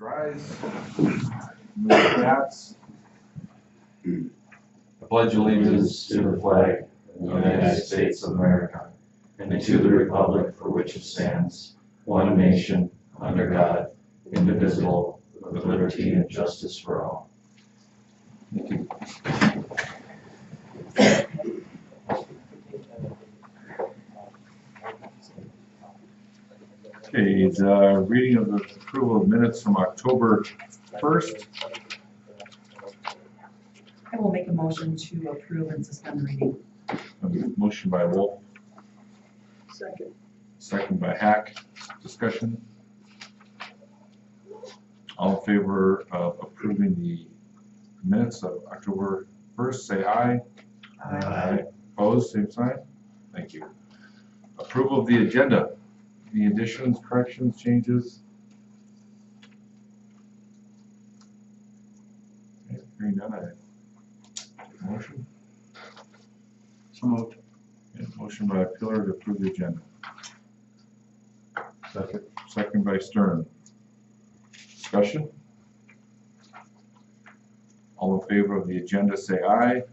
rise. Move hats. I pledge allegiance to the flag of the United States of America and to the republic for which it stands, one nation, under God, indivisible, with liberty and justice for all. Thank you. Okay, the reading of the approval of minutes from October 1st. I will make a motion to approve and suspend the reading. A motion by Wolf, Second. second by Hack. Discussion. All in favor of approving the minutes of October 1st, say aye. Aye. Opposed, same sign. Thank you. Approval of the agenda. Any additions, corrections, changes? Okay, hearing none, I motion. So moved. Okay, motion by Pillar to approve the agenda. Second. Second by Stern. Discussion? All in favor of the agenda, say aye.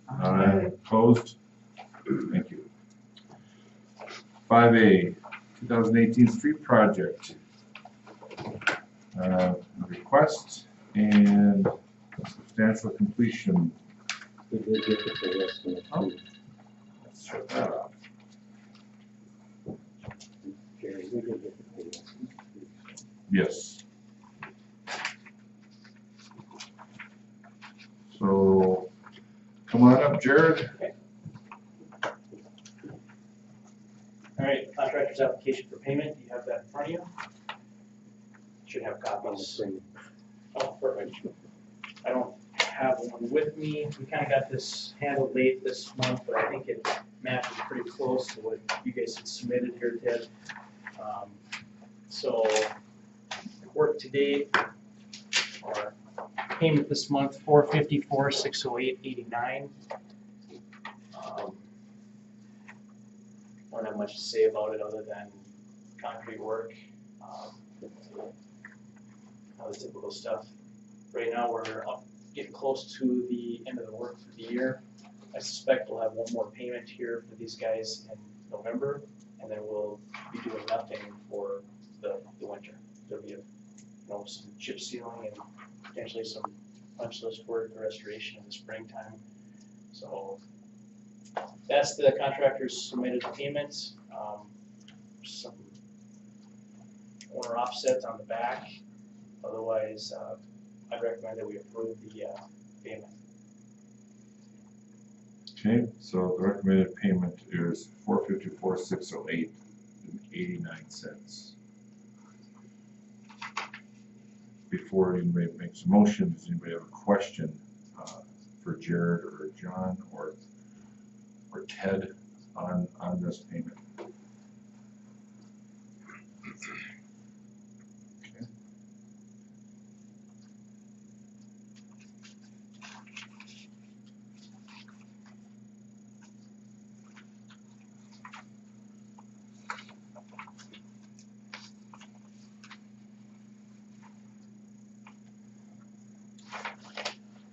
Aye. Opposed? Thank you. 5A, 2018 street project. Request and substantial completion. We did get the full estimate. Oh. Let's shut that off. Jerry, we did get the full estimate. Yes. So, come on up, Jared. All right, contractor's application for payment, you have that in front of you. Should have On the copies. screen. Oh, perfect. I don't have one with me. We kind of got this handled late this month, but I think it matches pretty close to what you guys had submitted here, Ted. So, work to date, or payment this month, $454,608.89. Don't have much to say about it other than concrete work, all the typical stuff. Right now, we're getting close to the end of the work for the year. I suspect we'll have one more payment here for these guys in November, and then we'll be doing nothing for the winter. There'll be some chip sealing and potentially some punch list work or restoration in the springtime. So that's the contractor's submitted payments. Some owner offsets on the back. Otherwise, I'd recommend that we approve the payment. Okay, so the recommended payment is $454,608.89. Before anybody makes a motion, does anybody have a question for Jared or John or Ted on this payment? Okay.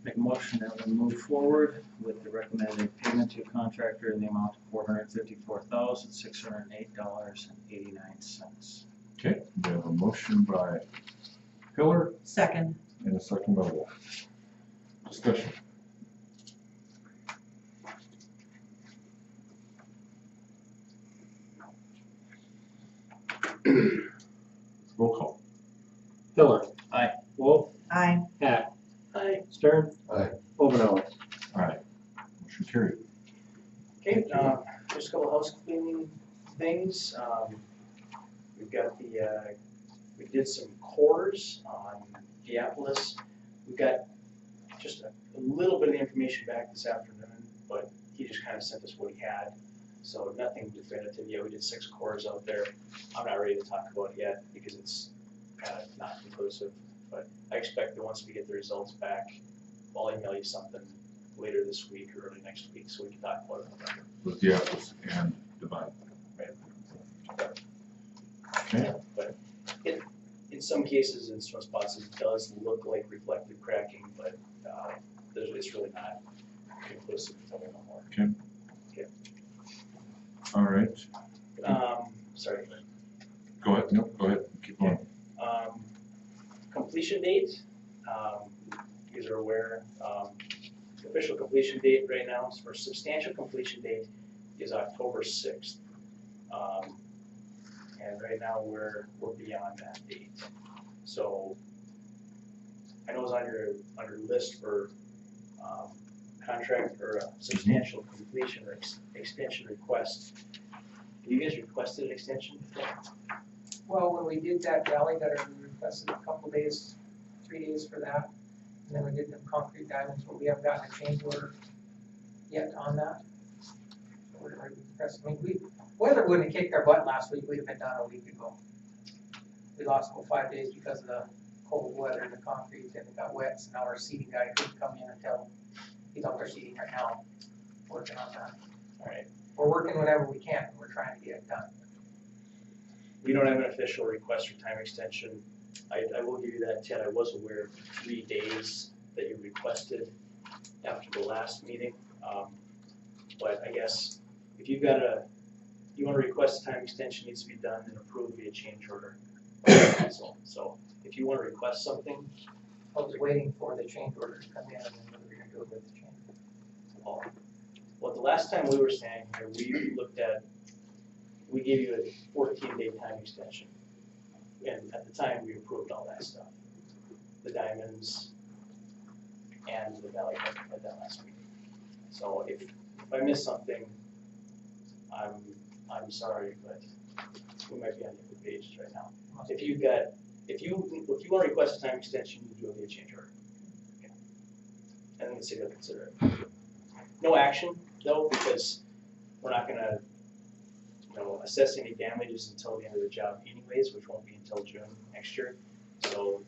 Make a motion that we move forward with the recommended payment to contractor in the amount of $454,608.89. Okay, we have a motion by Pillar Second. and a second by Wolf. Discussion. Roll call. Pillar. Aye. Wolf. Aye. Hack. Aye. Stern. Aye. Omenauer. Aye. Motion carried. Okay, just a couple housekeeping things. We've got we did some cores on Diapolis. We've got just a little bit of the information back this afternoon, but he just kind of sent us what he had. So nothing definitive yet. We did 6 cores out there. I'm not ready to talk about it yet because it's kind of not conclusive, but I expect that once we get the results back, I'll email you something later this week or early next week so we can talk about it in November. With the apples and divide. Okay. But it's some cases, in some spots, it does look like reflective cracking, but it's really not conclusive until we know more. All right, Sorry. go ahead, no, go ahead, keep going. Completion date, you guys are aware, official completion date right now, for substantial completion date is October 6th. And right now we're beyond that date. So I know it's on your list for contract or substantial completion or extension request. Have you guys requested an extension before? Well, when we did that valley gutter, we requested a couple days, 3 days for that. And then we did the concrete diamonds, but we haven't gotten a change order yet on that. So we're requesting, I mean, weather wouldn't have kicked our butt last week, we'd have been done a week ago. We lost about 5 days because of the cold weather and the concrete, and it got wet, so now our seeding guy couldn't come in until, he's out there seeding right now, working on that. All right. We're working whenever we can, we're trying to get it done. We don't have an official request for time extension. I will give you that, Ted. I was aware of 3 days that you requested after the last meeting. But I guess if you want to request a time extension, needs to be done and approved via change order. So if you want to request something, I was waiting for the change order to come in, and then we were gonna do it with the change. well, the last time we were standing here, we gave you a 14-day time extension. And at the time, we approved all that stuff. The diamonds and the valley at that last meeting. So if I missed something, I'm sorry, but we might be on different pages right now. If you want to request a time extension, you do it via change order. Okay. And then the city will consider it. No action though, because we're not gonna assess any damages until the end of the job anyways, which won't be until June next year. So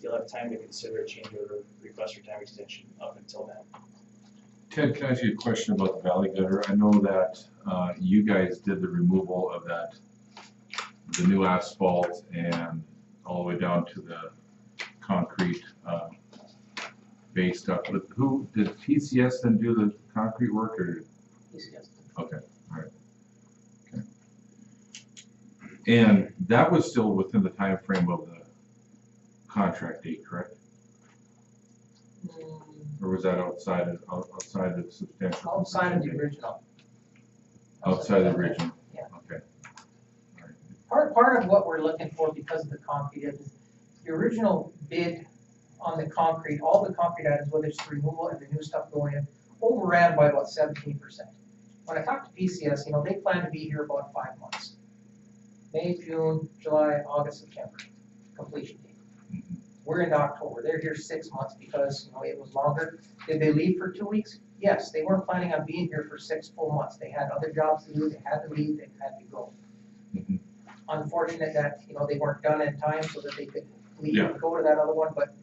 you'll have time to consider a change order request for time extension up until then. Ted, can I ask you a question about the valley gutter? I know that you guys did the removal of the new asphalt and all the way down to the concrete base stuff. But who, did PCS then do the concrete work or? PCS. Okay, all right. Okay. And that was still within the time frame of the contract date, correct? Or was that outside of the substantial? Outside of the completion date? original. Outside of the original? Yeah. Okay. All right. Part of what we're looking for because of the concrete is the original bid on the concrete, all the concrete items, whether it's the removal and the new stuff going in, overran by about 17%. When I talked to PCS, they plan to be here about 5 months. May, June, July, August, September, completion date. We're into October. They're here 6 months because it was longer. Did they leave for 2 weeks? Yes, they weren't planning on being here for 6 full months. They had other jobs to do. They had to leave. They had to go. Mhm. Unfortunate that they weren't done in time so that they could leave Yeah. and go to that other one. But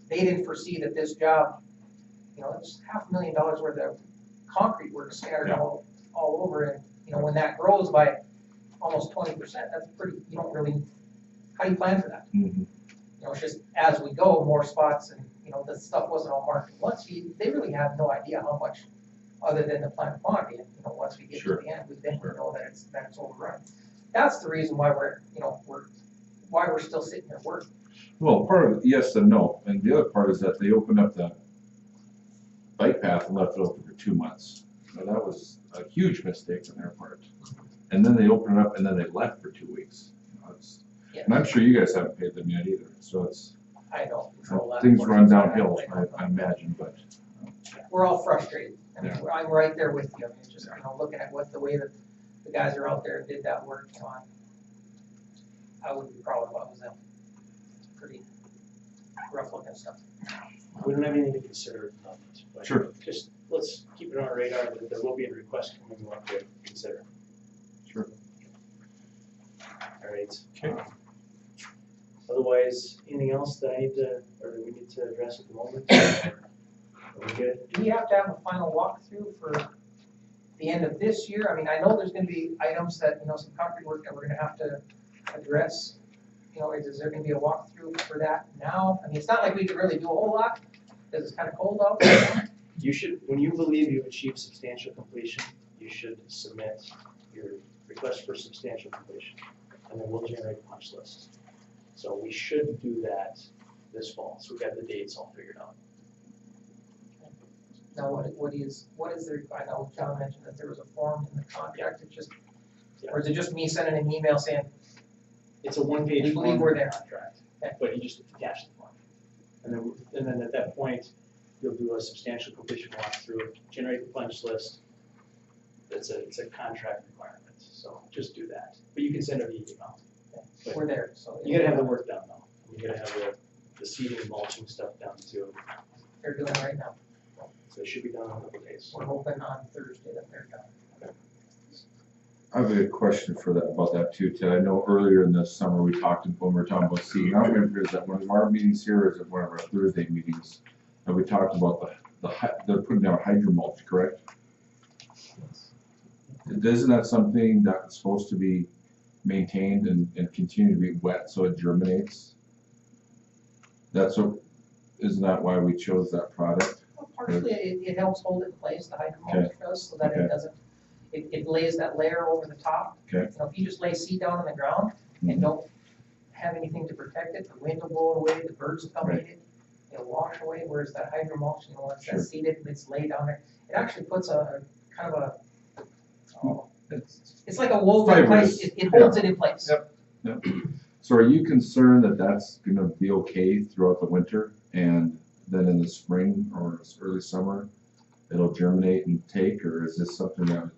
they didn't foresee that this job, it was $500,000 worth of concrete work scattered Yeah. all over. And when that grows by almost 20%, that's pretty. You don't really. How do you plan for that? Mhm. It's just as we go, more spots, and the stuff wasn't all marked once. They really have no idea how much, other than the planned quantity. And once we get Sure. to the end, we then know that it's overrun. That's the reason why we're still sitting here working. Well, part of it, yes and no, and the other part is that they opened up the bike path and left it open for 2 months. Now, that was a huge mistake on their part. And then they opened it up and then they left for 2 weeks. And I'm sure you guys haven't paid them yet either, so it's, I don't control that. things run downhill, I imagine, but. We're all frustrated. I mean, Yeah. I'm right there with you. I mean, it's just, looking at the way that the guys are out there and did that work, I wouldn't be proud if I was them. Pretty rough looking stuff. We don't have anything to consider at the moment, but Sure. just let's keep it on our radar that there will be a request coming we want to consider. Sure. All right. Okay. Otherwise, anything else that we need to address at the moment? Are we good? Do we have to have a final walkthrough for the end of this year? I mean, I know there's gonna be items that, some concrete work that we're gonna have to address you know, is there gonna be a walkthrough for that now? I mean, it's not like we could really do a whole lot, because it's kind of cold out there. You should, when you believe you've achieved substantial completion, you should submit your request for substantial completion, and then we'll generate a punch list. So we should do that this fall, so we've got the dates all figured out. Now, what is there, I know John mentioned that there was a form in the contract, it's just, or is it just me sending an email saying, It's a one-page We form believe we're there. contract, but you just attach the form. And then at that point, you'll do a substantial completion walkthrough, generate the punch list. It's a contract requirement, so just do that. But you can send it via email. But we're there, so. you gotta have the work done though. You gotta have the seeding and mulching stuff done too. They're doing it right now. So it should be done in a couple of days. We're hoping on Thursday that they're done. I have a question for that, about that too, Ted. I know earlier in the summer, we talked, when we were talking about seeding, I don't remember, is that one of our meetings here, or is it one of our Thursday meetings? And we talked about they're putting down hydro mulch, correct? Isn't that something that's supposed to be maintained and continue to be wet so it germinates? Isn't that why we chose that product? Well, partially, it helps hold it in place, the hydromulch does, so that Okay. it doesn't, it lays that layer over the top. Okay. You know, if you just lay seed down on the ground and don't have anything to protect it, the wind will blow it away, the birds will come eat it, it'll wash away, whereas that hydromulch, you know, once Sure. that's seeded, it's laid down there, it actually puts a, kind of a, it's like a woven in Fibrous. place, it holds it in place. Yep. So are you concerned that that's gonna be okay throughout the winter, and then in the spring or early summer, it'll germinate and take, or is this something that,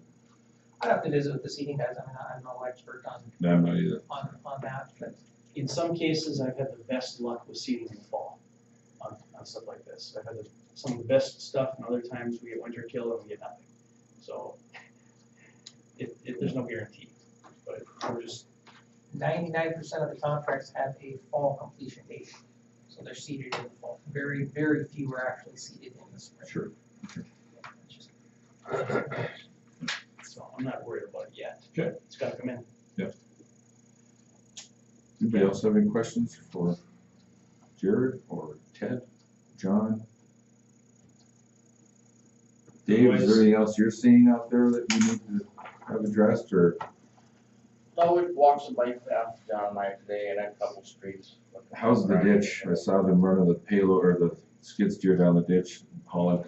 I'd have to visit with the seeding guys, I mean, I'm no expert no, I'm not either. on that, but In some cases, I've had the best luck with seeding in the fall on stuff like this. I've had some of the best stuff, and other times we get winter kill and we get nothing. So there's no guarantee, but we're just, 99% of the contracts have a fall completion date, so they're seeded in the fall. Very, very few are actually seeded in the spring. Sure. It's just- so I'm not worried about it yet. Okay. It's gotta come in. Anybody else have any questions for Jared or Ted, John? Dave, is there anything else you're seeing out there that you need to have addressed, or No, we walked the bike path down my today and a couple streets. how's the ditch? I saw them running the payload or the skid steer down the ditch, hauling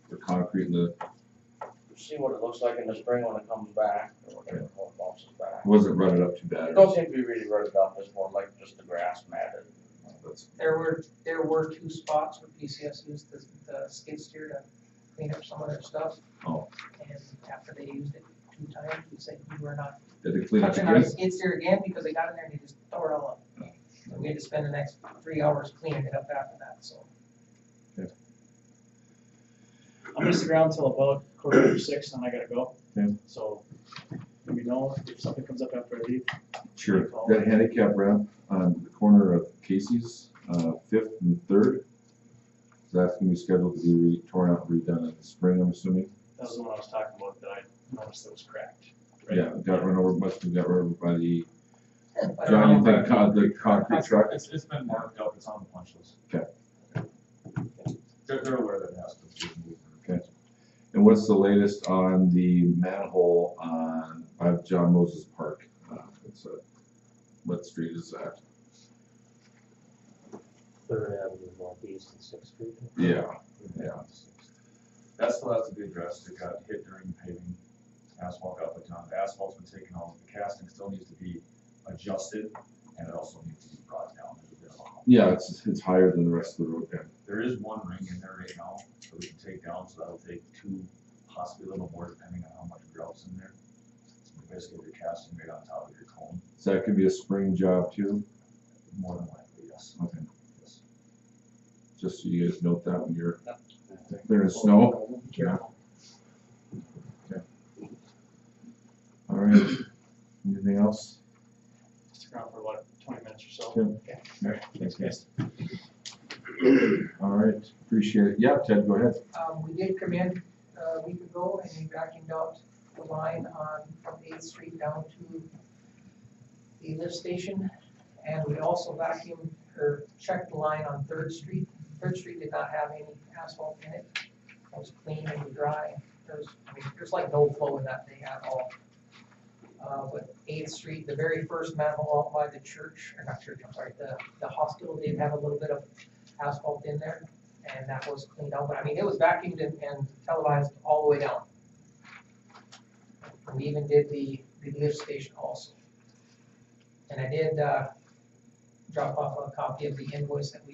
the concrete and See what it looks like in the spring when it comes back, or whatever, when it bounces back. wasn't rutted up too bad. It don't seem to be really rutted up, it's more like just the grass matted. That's- There were two spots where PCS used the skid steer to clean up some of their stuff. Oh. And after they used it 2 times, we said we were not Did they clean up touching our again? skid steer again because they got in there and they just tore it all up. And we had to spend the next 3 hours cleaning it up after that, so. I'm gonna stick around until about 6:15, and I gotta go. Okay. So, let me know if something comes up after I leave. Sure. That handicap ramp on the corner of Casey's, 5th and 3rd, so that's gonna be scheduled to be torn out and redone in the spring, I'm assuming? That was the one I was talking about that I noticed that was cracked. right? Yeah, got run over, must have got run over by the, I John, don't you know. think the concrete truck? It's been marked up, it's on the punch list. Okay. They're aware that it has to be moved. And what's the latest on the manhole by John Moses Park? What street is that? 3rd Avenue Northeast and 6th Street. Yeah. That still has to be addressed, it got hit during paving, asphalt got put down, the asphalt's been taken off, the casting still needs to be adjusted, and it also needs to be brought down. There's a bit of a hump. Yeah, it's higher than the rest of the road. There is one ring in there right now that we can take down, so that'll take 2, possibly a little more, depending on how much grout's in there. So basically, you're casting right on top of your cone, So that could be a spring job too? more than likely, yes. Okay. Yes. Just so you guys note that when you're clearing snow. Be careful. Okay. All right. Anything else? Stick around for about 20 minutes or so. Tim? Okay. All right, thanks, guys. All right, appreciate it. Yeah, Ted, go ahead. We did come in a week ago and we vacuumed out the line from 8th Street down to the lift station. And we also vacuumed or checked the line on Third Street. Third Street did not have any asphalt in it. It was clean and dry. There's like no flow in that thing at all. But 8th Street, the very first manhole out by the church, or not church, I'm sorry, the hospital did have a little bit of asphalt in there, and that was cleaned out. But I mean, it was vacuumed and televised all the way down. We even did the lift station also. And I did drop off a copy of the invoice that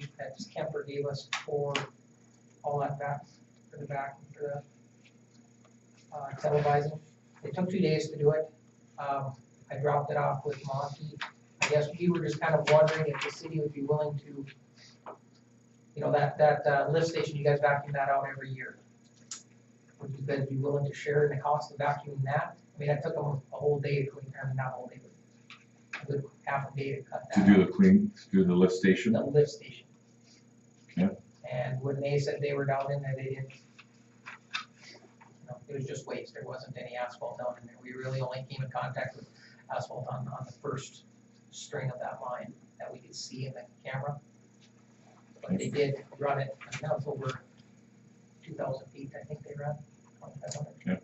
Kemper gave us for all that back, for the televising. It took 2 days to do it. I dropped it off with Monty. I guess we were just kind of wondering if the city would be willing to, you know, that lift station, you guys vacuum that out every year. Would you guys be willing to share in the cost of vacuuming that? I mean, that took them a whole day to clean, I mean, not a whole day, but a good half a day to cut that. To do the lift station? The lift station. Okay. And when they said they were down in there, they didn't, it was just waste. There wasn't any asphalt down in there. We really only came in contact with asphalt on the first string of that line that we could see in the camera. But they did run it, and that was over 2,000 feet, I think they ran, 2,500. Okay.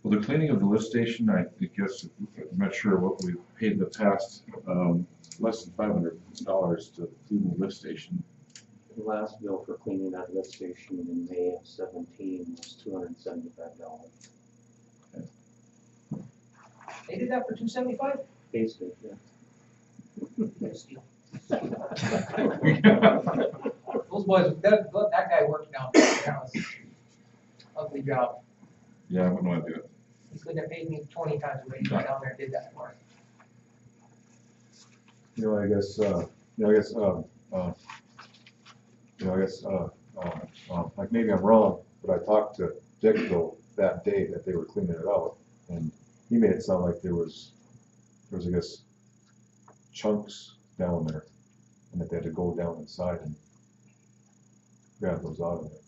Well, the cleaning of the lift station, I guess, I'm not sure what we paid in the past, less than $500 to clean the lift station. The last bill for cleaning that lift station in May of 17 was $275. They did that for 275? Basically, yeah. Good steal. Those boys, that guy worked down there. That was an ugly job. Yeah, I wouldn't want to do it. He couldn't have paid me 20 times what he went down there and did that for us. Like maybe I'm wrong, but I talked to Dick though that day that they were cleaning it out, and he made it sound like there was I guess chunks down there, and that they had to go down inside and grab those out of there.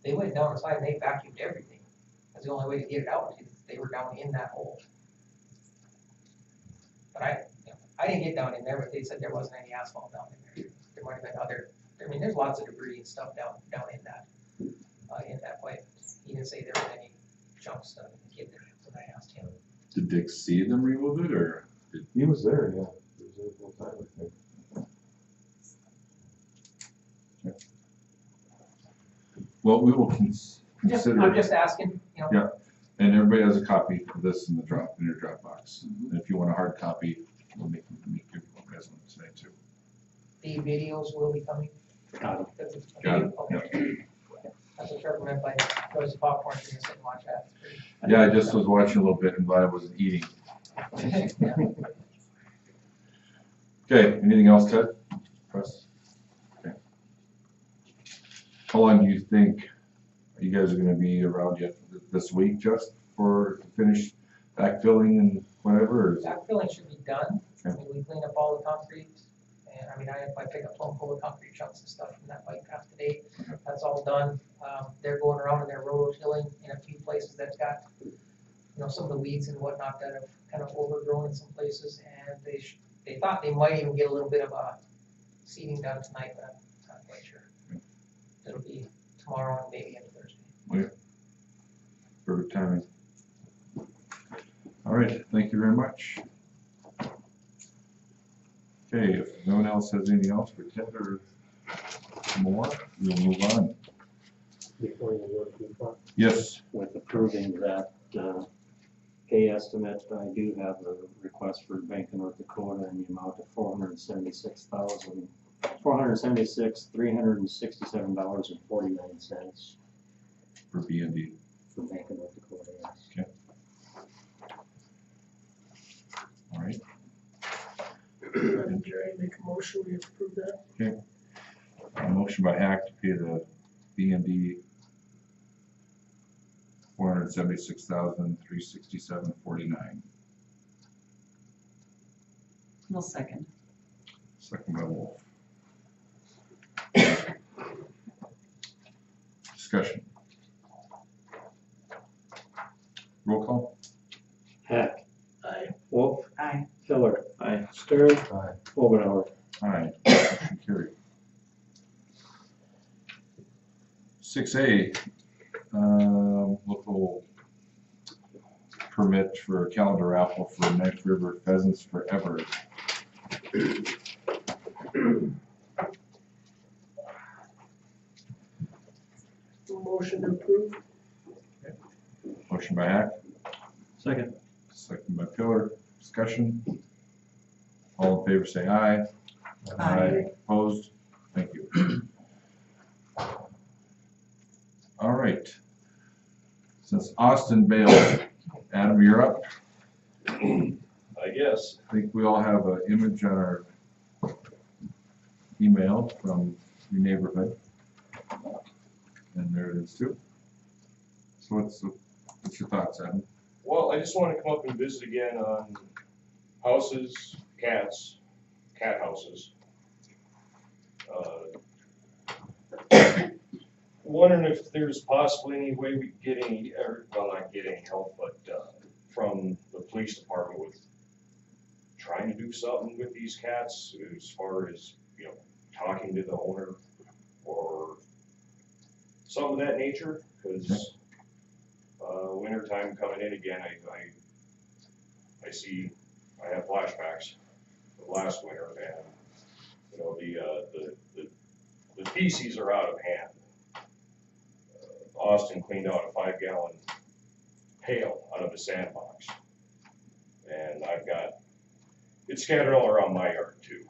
They went down inside and they vacuumed everything. That's the only way to get it out. They were down in that hole. But I didn't get down in there, but they said there wasn't any asphalt down in there. There might have been other. I mean, there's lots of debris and stuff down in that pipe. He didn't say there was any chunks to get there when I asked him. Did Dick see them remove it, or? He was there, yeah. He was there the whole time, I think. Well, we will consider. I'm just asking, you know. Yeah, and everybody has a copy of this in your Dropbox. And if you want a hard copy, we'll make you guys one today too. The videos will be coming. Got it. Got it. Okay. That's what Trevor meant by those popcorn, so you can sit and watch that. Yeah, I just was watching a little bit and glad I wasn't eating. Yeah. Okay, anything else, Ted? Press? Okay. How long do you think you guys are gonna be around yet this week, just for to finish backfilling and whatever? Or is it- Backfilling should be done. I Okay. mean, we clean up all the concrete, and I mean, I pick up plumb full of concrete chunks and stuff from that pipe half today. Okay. That's all done. They're going around and they're rototilling in a few places that's got, you know, some of the weeds and whatnot that have kind of overgrown in some places, and they thought they might even get a little bit of a seeding done tonight, but I'm not quite sure. Okay. It'll be tomorrow and maybe into Thursday. Okay. Perfect timing. All right, thank you very much. Okay, if no one else has anything else for Ted or more, we'll move on. Before you go too far, Yes, with approving that pay estimate, I do have a request for Bank of North Dakota in the amount of $467,367.49 for B&D. for Bank of North Dakota, yes. Okay. All right. Madam Chair, I make a motion, we approve that. Okay. A motion by Hack to pay the B&D $476,367.49. We'll second. Second by Wolf. Discussion. Roll call. Hack. Aye. Wolf. Aye. Pillar. Aye. Stern. Aye. 12 an hour. Aye, motion carried. 6A, local permit for a calendar raffle for Knife River Pheasants Forever. Motion approved. Motion by Hack, Second. second by Pillar. Discussion. All in favor say aye. Aye. Opposed? Thank you. All right. Since Austin bailed, Adam, you're up. I guess. I think we all have an image on our email from your neighborhood. And there it is too. So what's your thoughts, Adam? Well, I just want to come up and visit again on houses, cats, cat houses. Wondering if there's possibly any way we could get any, or, well, not get any help, but from the police department with trying to do something with these cats as far as, you know, talking to the owner or something of that nature, because winter time coming in again, I see, I have flashbacks of last winter, and you know, the feces are out of hand. Austin cleaned out a 5-gallon pail out of a sandbox, and I've got it scattered all around my yard too,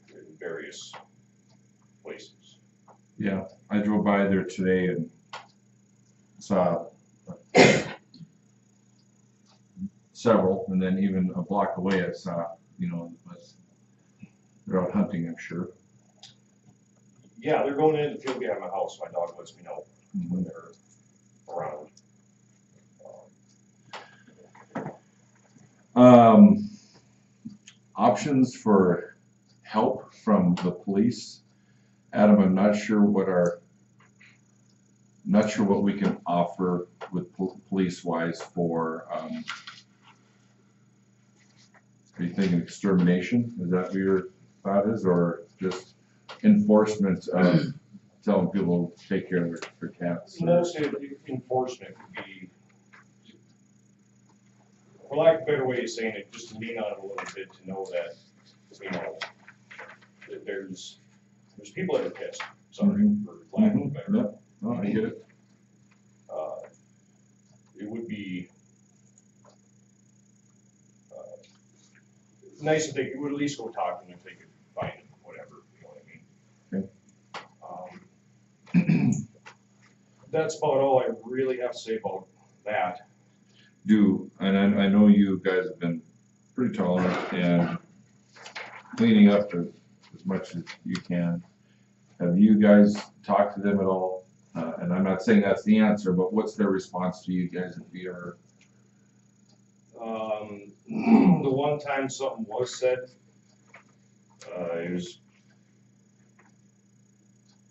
in various places. Yeah, I drove by there today and saw several, and then even a block away I saw, you know, they're out hunting, I'm sure. Yeah, they're going in the field behind my house. My dog lets me know when they're around. Options for help from the police. Adam, I'm not sure what we can offer with police wise for, are you thinking extermination? Is that what your thought is, or just enforcement of telling people to take care of their cats? Mostly enforcement would be, for lack of a better way of saying it, just to lean on it a little bit to know that, you know, that there's people that are pissed, sorry, for lack of a better. Yep, no, I get it. It would be nice if they would at least go talk to them if they could find him, whatever, you know what I mean? Okay. That's about all I really have to say about that. And I know you guys have been pretty tolerant and cleaning up as much as you can. Have you guys talked to them at all? And I'm not saying that's the answer, but what's their response to you guys if you ever? The one time something was said, it was,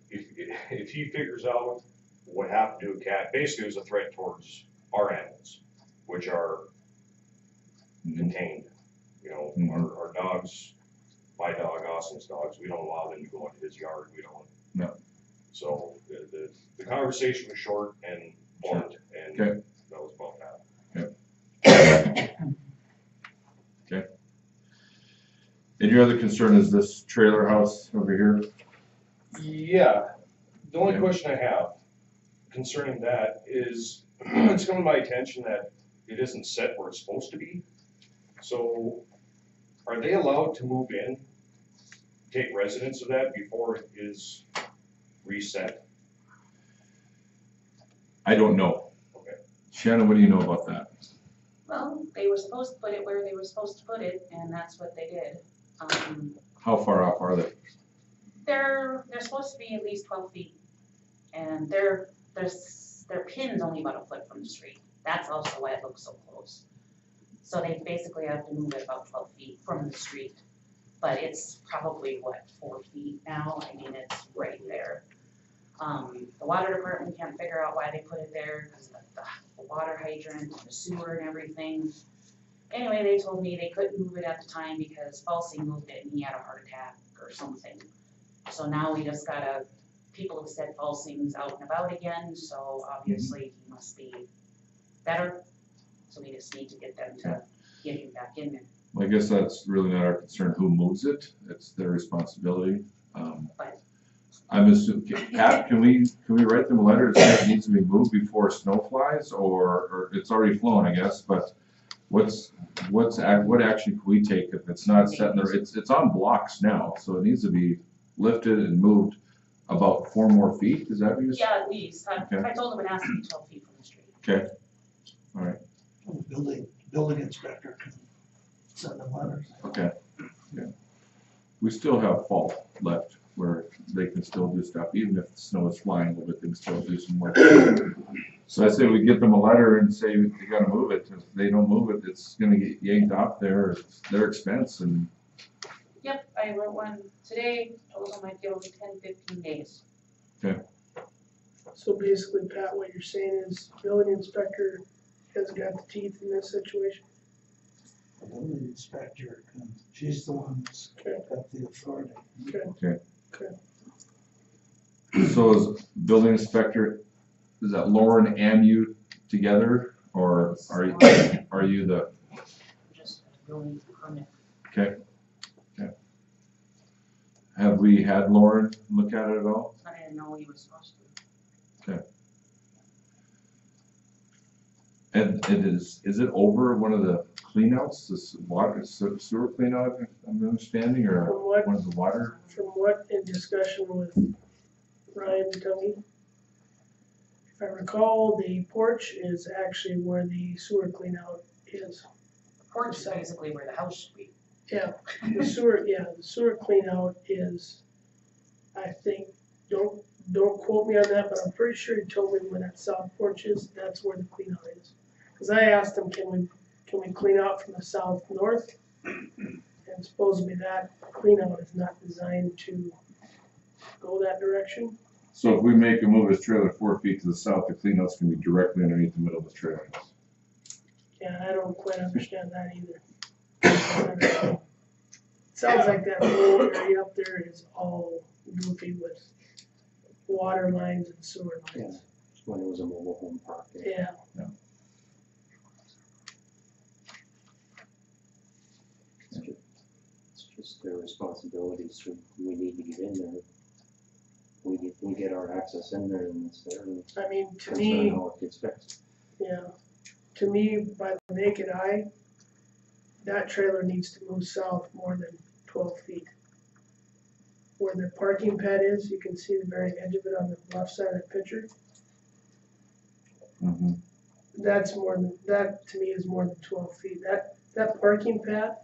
if he figures out what happened to a cat, basically it was a threat towards our animals, which are contained. You know, our dogs, my dog, Austin's dogs, we don't allow them to go into his yard. We don't. No. So the conversation was short and blunt, and okay. That was about that. Okay. Okay. And your other concern is this trailer house over here? Yeah. The only question I have concerning that is it's come to my attention that it isn't set where it's supposed to be. So are they allowed to move in, take residence of that before it is reset? I don't know. Okay. Shannon, what do you know about that? Well, they were supposed to put it where they were supposed to put it, and that's what they did. How far off are they? They're supposed to be at least 12 feet, and their pin's only about a foot from the street. That's also why it looks so close. So they basically have to move it about 12 feet from the street, but it's probably, what, 4 feet now? I mean, it's right there. The water department can't figure out why they put it there, because the water hydrant, and the sewer and everything. Anyway, they told me they couldn't move it at the time because Falsing moved it and he had a heart attack or something. So now we just gotta, people have said Falsing's out and about again, so obviously he must be better. So we just need to get them to get him back in there. Well, I guess that's really not our concern who moves it, it's their responsibility. But- I'm assuming, Pat, can we write them a letter that says it needs to be moved before snow flies, or it's already flown, I guess, but what action can we take if it's not set in there, it's on blocks now, so it needs to be lifted and moved about 4 more feet, is that what you said? Yeah, at least, Okay. I told him it has to be 12 feet from the street. Okay, all right, Building inspector can send them letters. okay, yeah. We still have fall left where they can still do stuff, even if the snow is flying a little bit, they can still do some work. So I say we give them a letter and say they gotta move it, if they don't move it, it's gonna get yanked off there, it's their expense, and Yep, I wrote one today, told them I'd give them 10, 15 days. So basically, Pat, what you're saying is building inspector has got the teeth in this situation? The building inspector, she's the one that's got the authority. so is building inspector, is that Lauren and you together, or are you the, Just a building permit. okay? Have we had Lauren look at it at all? I didn't know he was supposed to. And it is it over one of the cleanouts, this water, sewer cleanout, I'm understanding, or From what, one of the water? from what in discussion with Ryan Tubby, if I recall, the porch is actually where the sewer cleanout is. The porch is basically where the house should be. Yeah, the sewer cleanout is, I think, don't quote me on that, but I'm pretty sure he told me where that south porch is, that's where the cleanout is. Cause I asked him, can we clean out from the south north? And supposedly that cleanout is not designed to go that direction. So if we make a move his trailer 4 feet to the south, the cleanout's gonna be directly underneath the middle of the trailer. Yeah, I don't quite understand that either. Sounds like that whole area up there is all goofy with water lines and sewer lines. When it was a mobile home park. Yeah. It's just their responsibility, so we need to get in there. We get our access in there and it's there. And I mean, to concern me, how it gets fixed. yeah, to me, by the naked eye, that trailer needs to move south more than 12 feet. Where the parking pad is, you can see the very edge of it on the left side of the picture. Mm-hmm. That's more than, that to me is more than 12 feet. That parking pad,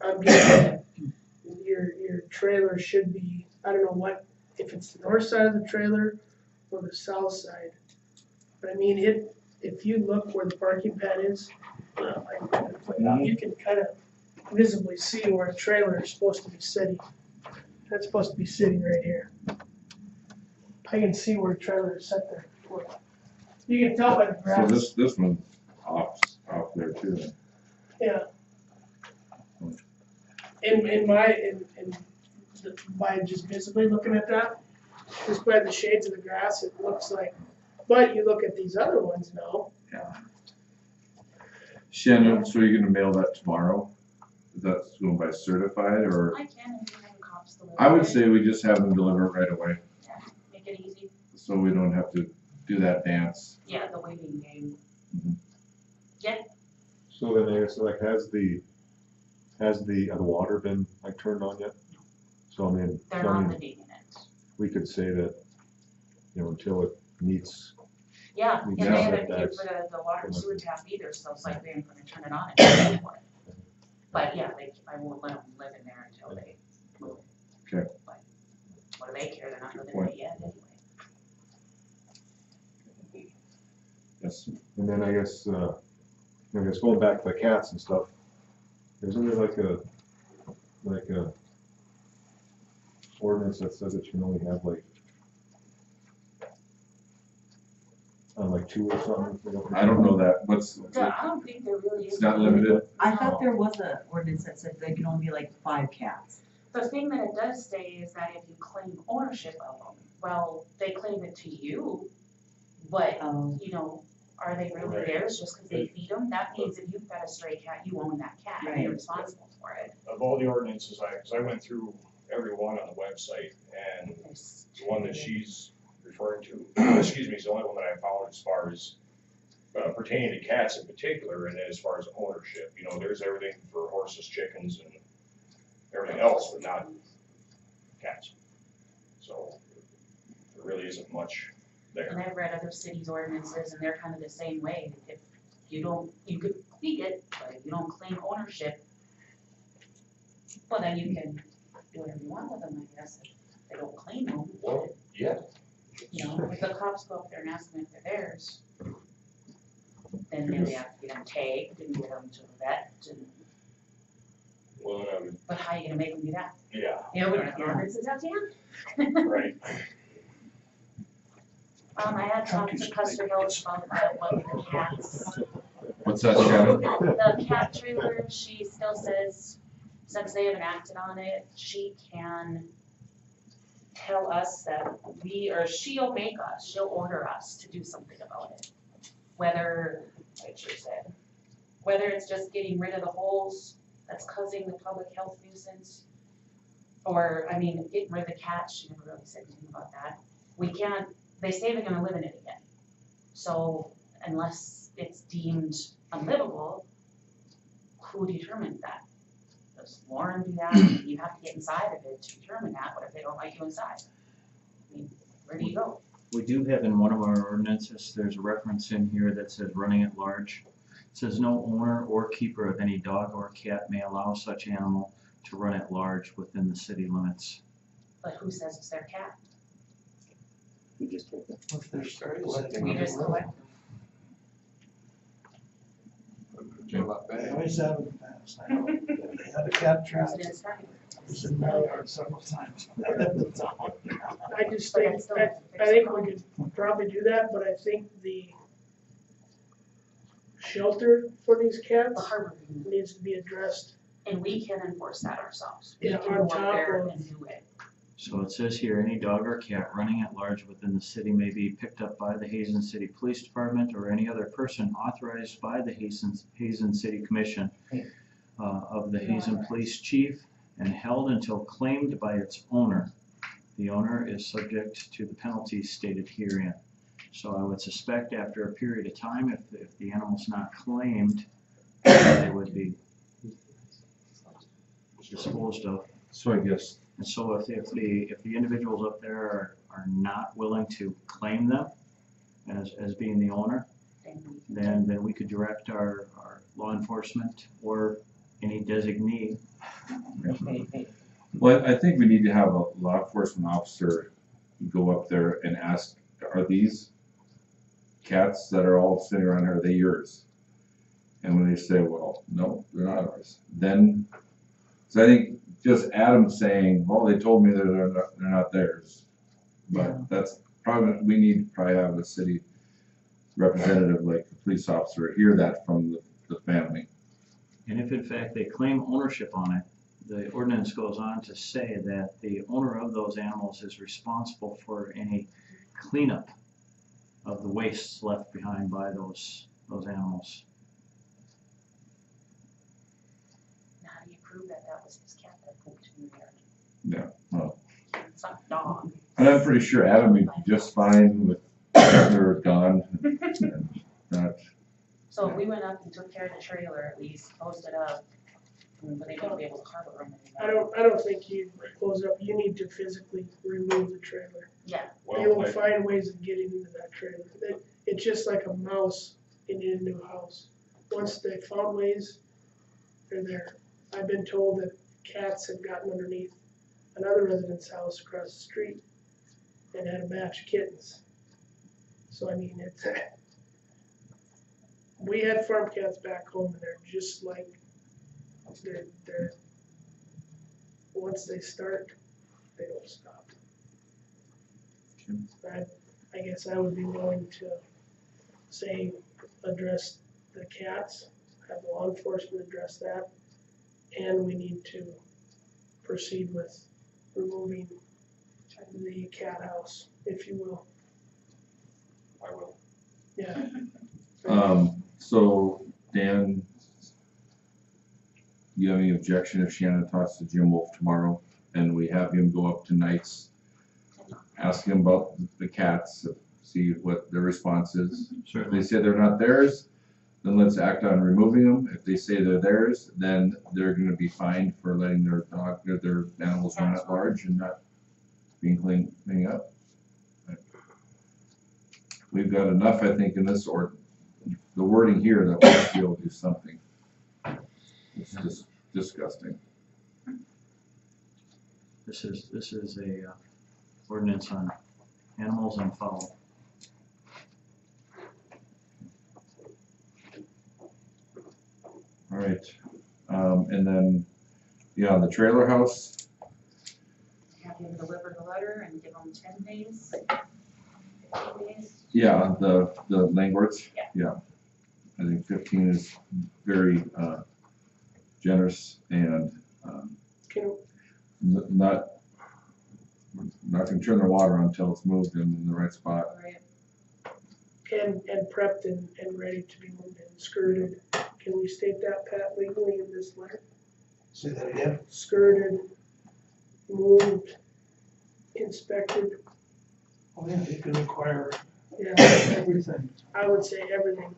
I'm guessing your trailer should be, I don't know what, if it's the north side of the trailer or the south side. But I mean, if you look where the parking pad is, you can kind of visibly see where a trailer is supposed to be sitting. That's supposed to be sitting right here. I can see where a trailer is set there. You can tell by the So grass. this one's off there too. Yeah. By just visibly looking at that, just by the shades of the grass, it looks like, but you look at these other ones now. Yeah. Shannon, so you're gonna mail that tomorrow? Is that going by certified, or? I can, and you have cops deliver. I would say we just have them deliver it right away, Make it easy. so we don't have to do that dance. Yeah, the waiting game. So then I guess, like, has the water been like turned on yet? So I mean, They're not living in it. we could say that, you know, until it meets, Yeah, and We they got haven't it, paid that's- for the water and sewer tap either, so it's like we ain't gonna turn it on and pay for it. But yeah, I won't let them live in there until they move. Okay. But what do they care? They're not living in point. it yet anyway. Yes. and then I guess going back to the cats and stuff, isn't there like a ordinance that says that you can only have like like 2 or something? I don't know that, what's, I don't think there really is. it's not limited? I thought there was a ordinance that said there can only be like 5 cats. The thing that it does say is that if you claim ownership of them, well, they claim it to you, but, you know, are they really Right. theirs just because they feed them? That means if you've got a stray cat, you own that cat, and you're Right. responsible for it. Of all the ordinances, because I went through every one on the website, and the one that she's referring to, excuse me, is the only one that I found as far as pertaining to cats in particular, and as far as ownership, you know, there's everything for horses, chickens, and everything else, but not cats. So, there really isn't much there. And I've read other cities' ordinances, and they're kind of the same way. If you don't, you could feed it, but if you don't claim ownership, well, then you can do whatever you want with them, I guess, if they don't claim them. Well, yeah. You know, if the cops go up there and ask them if they're theirs, then maybe they have to get them tagged and get them to the vet, and, Well, but how are you gonna make them do that? yeah, You know, we don't have ordinances out here. right. I had talked to Custer Hills about what the cats, What's that, Shannon? the cat trailer, she still says, since they haven't acted on it, she can tell us that she'll order us to do something about it. Whether, like she said, whether it's just getting rid of the holes that's causing the public health nuisance, or, I mean, getting rid of the cats, she never really said anything about that. We can't, they say they're gonna live in it again. So unless it's deemed unlivable, who determines that? Does Lauren do that? You have to get inside of it to determine that. What if they don't like you inside? I mean, where do you go? We do have in one of our ordinances, there's a reference in here that says running at large. It says no owner or keeper of any dog or cat may allow such animal to run at large within the city limits. But who says it's their cat? We just take it. If they're starting, let them. We just collect. They always have in the past, I know. They had a cat trap. Residents starting. It's in my yard several times. I just think, I think we could probably do that, but I think the shelter for these The cats harbor, needs to be addressed. and we can enforce that ourselves. We Yeah, can on go up top there of- and do it. So it says here, any dog or cat running at large within the city may be picked up by the Hazen City Police Department or any other person authorized by the Hazen City Commission of the Hazen Police Chief and held until claimed by its owner. The owner is subject to the penalties stated herein. So I would suspect after a period of time, if the animal's not claimed, they would be disposed of. So I guess, And so if the individuals up there are not willing to claim them as being the owner, then we could direct our law enforcement or any designee. well, I think we need to have a law enforcement officer go up there and ask, are these cats that are all sitting around here, are they yours? And when they say, well, no, they're not ours, then, so I think just Adam saying, well, they told me they're not theirs. But that's probably, we need to probably have a city representative, like a police officer, hear that from the family. And if in fact they claim ownership on it, the ordinance goes on to say that the owner of those animals is responsible for any cleanup of the wastes left behind by those animals. Now, how do you prove that that was his cat that pooped in your yard? Yeah, well, It's not a dog. and I'm pretty sure Adam would be just fine with they're gone. And not, So if we went up and took care of the trailer, at least closed it up, but they won't be able to harbor them anymore. I don't think you close it up, you need to physically remove the trailer. Yeah, They will find ways of getting into that trailer. It's just like a mouse in a new house. Once they found ways, they're there. I've been told that cats have gotten underneath another resident's house across the street and had a batch of kittens. So I mean, it's, we had farm cats back home and they're just like, they're, once they start, they don't stop. I guess I would be willing to say, address the cats, have law enforcement address that, and we need to proceed with removing the cat house, if you will. I will. Yeah. So Dan, you have any objection if Shannon talks to Jim Wolf tomorrow and we have him go up to Knights, ask him about the cats, see what their response is? If they say they're not theirs, then let's act on removing them. If they say they're theirs, then they're gonna be fined for letting their dog, their animals run at large and not being cleaning up. We've got enough, I think, in this the wording here that we should be able to do something. It's just disgusting. This is a ordinance on animals and fowl. All right, and then, yeah, the trailer house, Have him deliver the letter and give them 10 days. 15 days. yeah, the Langworths, Yeah. yeah. I think 15 is very generous and Can, not gonna turn their water on until it's moved in the right spot. Right. and prepped and ready to be moved and skirted. Can we state that, Pat, legally in this letter? Say that again? Skirted, moved, inspected, Oh, yeah, it could require yeah, everything. I would say everything,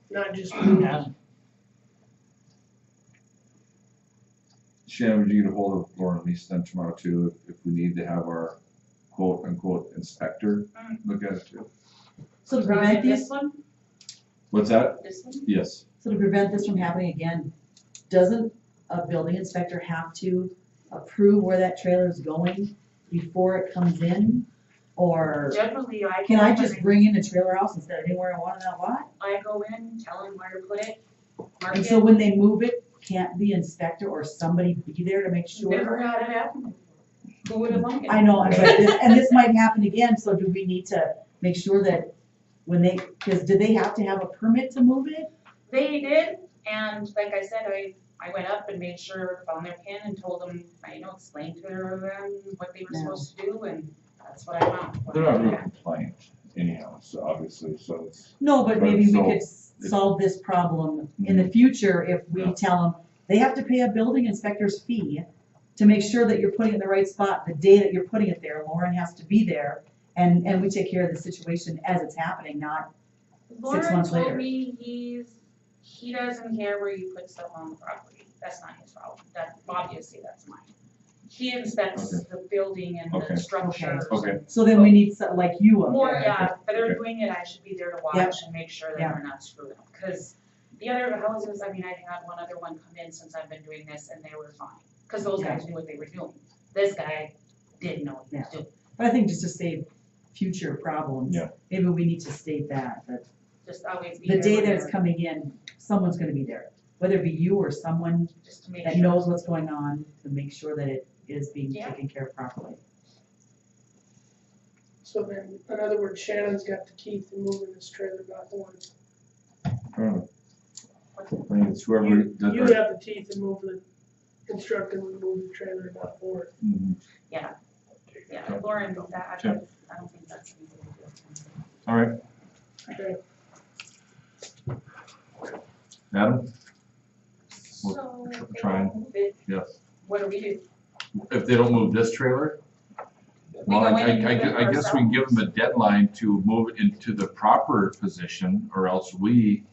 not just moved. Shannon, would you get a hold of Lauren Lease then tomorrow too, if we need to have our quote unquote inspector look at it too? So to Roger, prevent this this, one, What's that? this one? Yes. so to prevent this from happening again, doesn't a building inspector have to approve where that trailer is going before it comes in? Or Generally, I. can go I in just and bring in a trailer house and set it anywhere I want in that lot? I go in, tell him where to put it, mark And it. so when they move it, can't the inspector or somebody be there to make Never sure? had it happen. Who would have thunk it? I know, but this might happen again, so do we need to make sure that when they, because did they have to have a permit to move it? They did, and like I said, I went up and made sure, found their pin and told them, explained to them what they were Yeah. supposed to do, and that's what I found. They're not real compliant anyhow, so obviously, so it's. No, but maybe we So, could solve this problem in the future if we Yeah. tell them they have to pay a building inspector's fee to make sure that you're putting it in the right spot the day that you're putting it there. Lauren has to be there, and we take care of the situation as it's happening, not Lauren months told later. me he doesn't care where you put stuff on the property, that's not his problem, that, obviously, that's mine. He inspects the building and Okay. the structures. Okay. so then we need like you up More, there. yeah, if they're Okay. doing it, I should be there to Yep. watch and make sure that Yeah. they're not screwing up, cause the other houses, I've had one other one come in since I've been doing this, and they were fine, cause those Yeah. guys knew what they were doing. This guy didn't know what he was Yeah. doing, But I think just to save future problems, Yeah. maybe we need to state that just always be the there day when that it's they're- coming in, someone's gonna be there. Whether it be you or someone just to make that sure. knows what's going on, to make sure that it is being Yeah. taken care of properly. So then, in other words, Shannon's got the key to moving this trailer, not Lauren. I think it's whoever You does you our- have the teeth to move the, instruct them to move the trailer, not Lauren. Mhm. Yeah, Lauren, that, I Sure. don't think that's anything to do with him. All right, Okay. Adam? We're So, if they trying. don't move it, Yes. what do we do? If they don't move this trailer? We Well, go I in and move it guess we can give them a deadline to move it into the proper position, or else we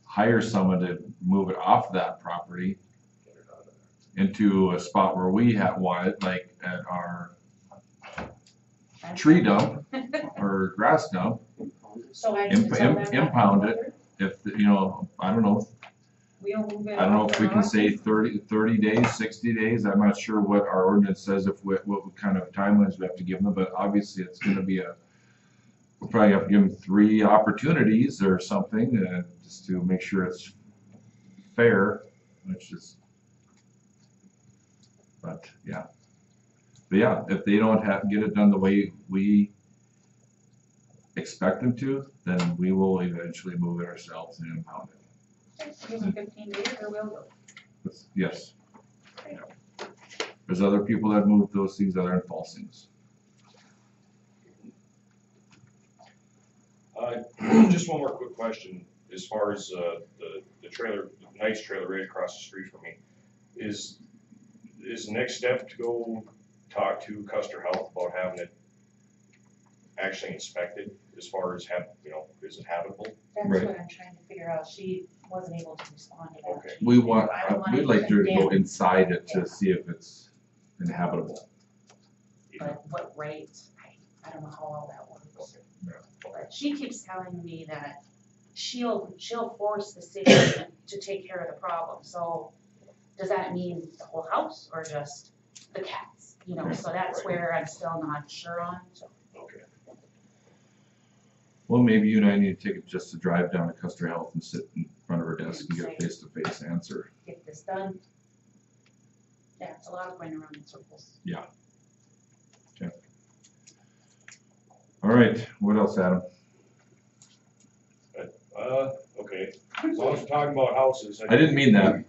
hire someone to move it off that property into a spot where we want it, like at our tree dump or grass dump. So I need to tell them that. Impound it. If, I don't know, We'll move it. I don't know off if the we can rock. say 30 days, 60 days, I'm not sure what our ordinance says, what kind of timelines we have to give them, but obviously it's gonna be we'll probably have to give them 3 opportunities or something, just to make sure it's fair, which is, but yeah. But yeah, if they don't get it done the way we expect them to, then we will eventually move it ourselves and impound it. Okay, give them 15 days or we'll go. Yes. There's other people that move those things that are in falsings. Just one more quick question, as far as the trailer, the nice trailer right across the street from me, is the next step to go talk to Custer Health about having it actually inspected, as far as is it habitable? That's Right. what I'm trying to figure out. She wasn't able to respond to that. Okay. We want, I don't wanna we'd like to even go dam- inside it to see if it's inhabitable. But what rate, I don't know how all that works. Yeah. But she keeps telling me that she'll force the city to take care of the problem. So does that mean the whole house or just the cats? You know, so that's where I'm still not sure on, so. Okay. Well, maybe you and I need to take it just to drive down to Custer Health and sit in front of her desk and get a face-to-face answer. Get this done. Yeah, it's a lot of going around in circles. Yeah. Okay. All right, what else, Adam? Okay, as long as we're talking about houses. I didn't mean that.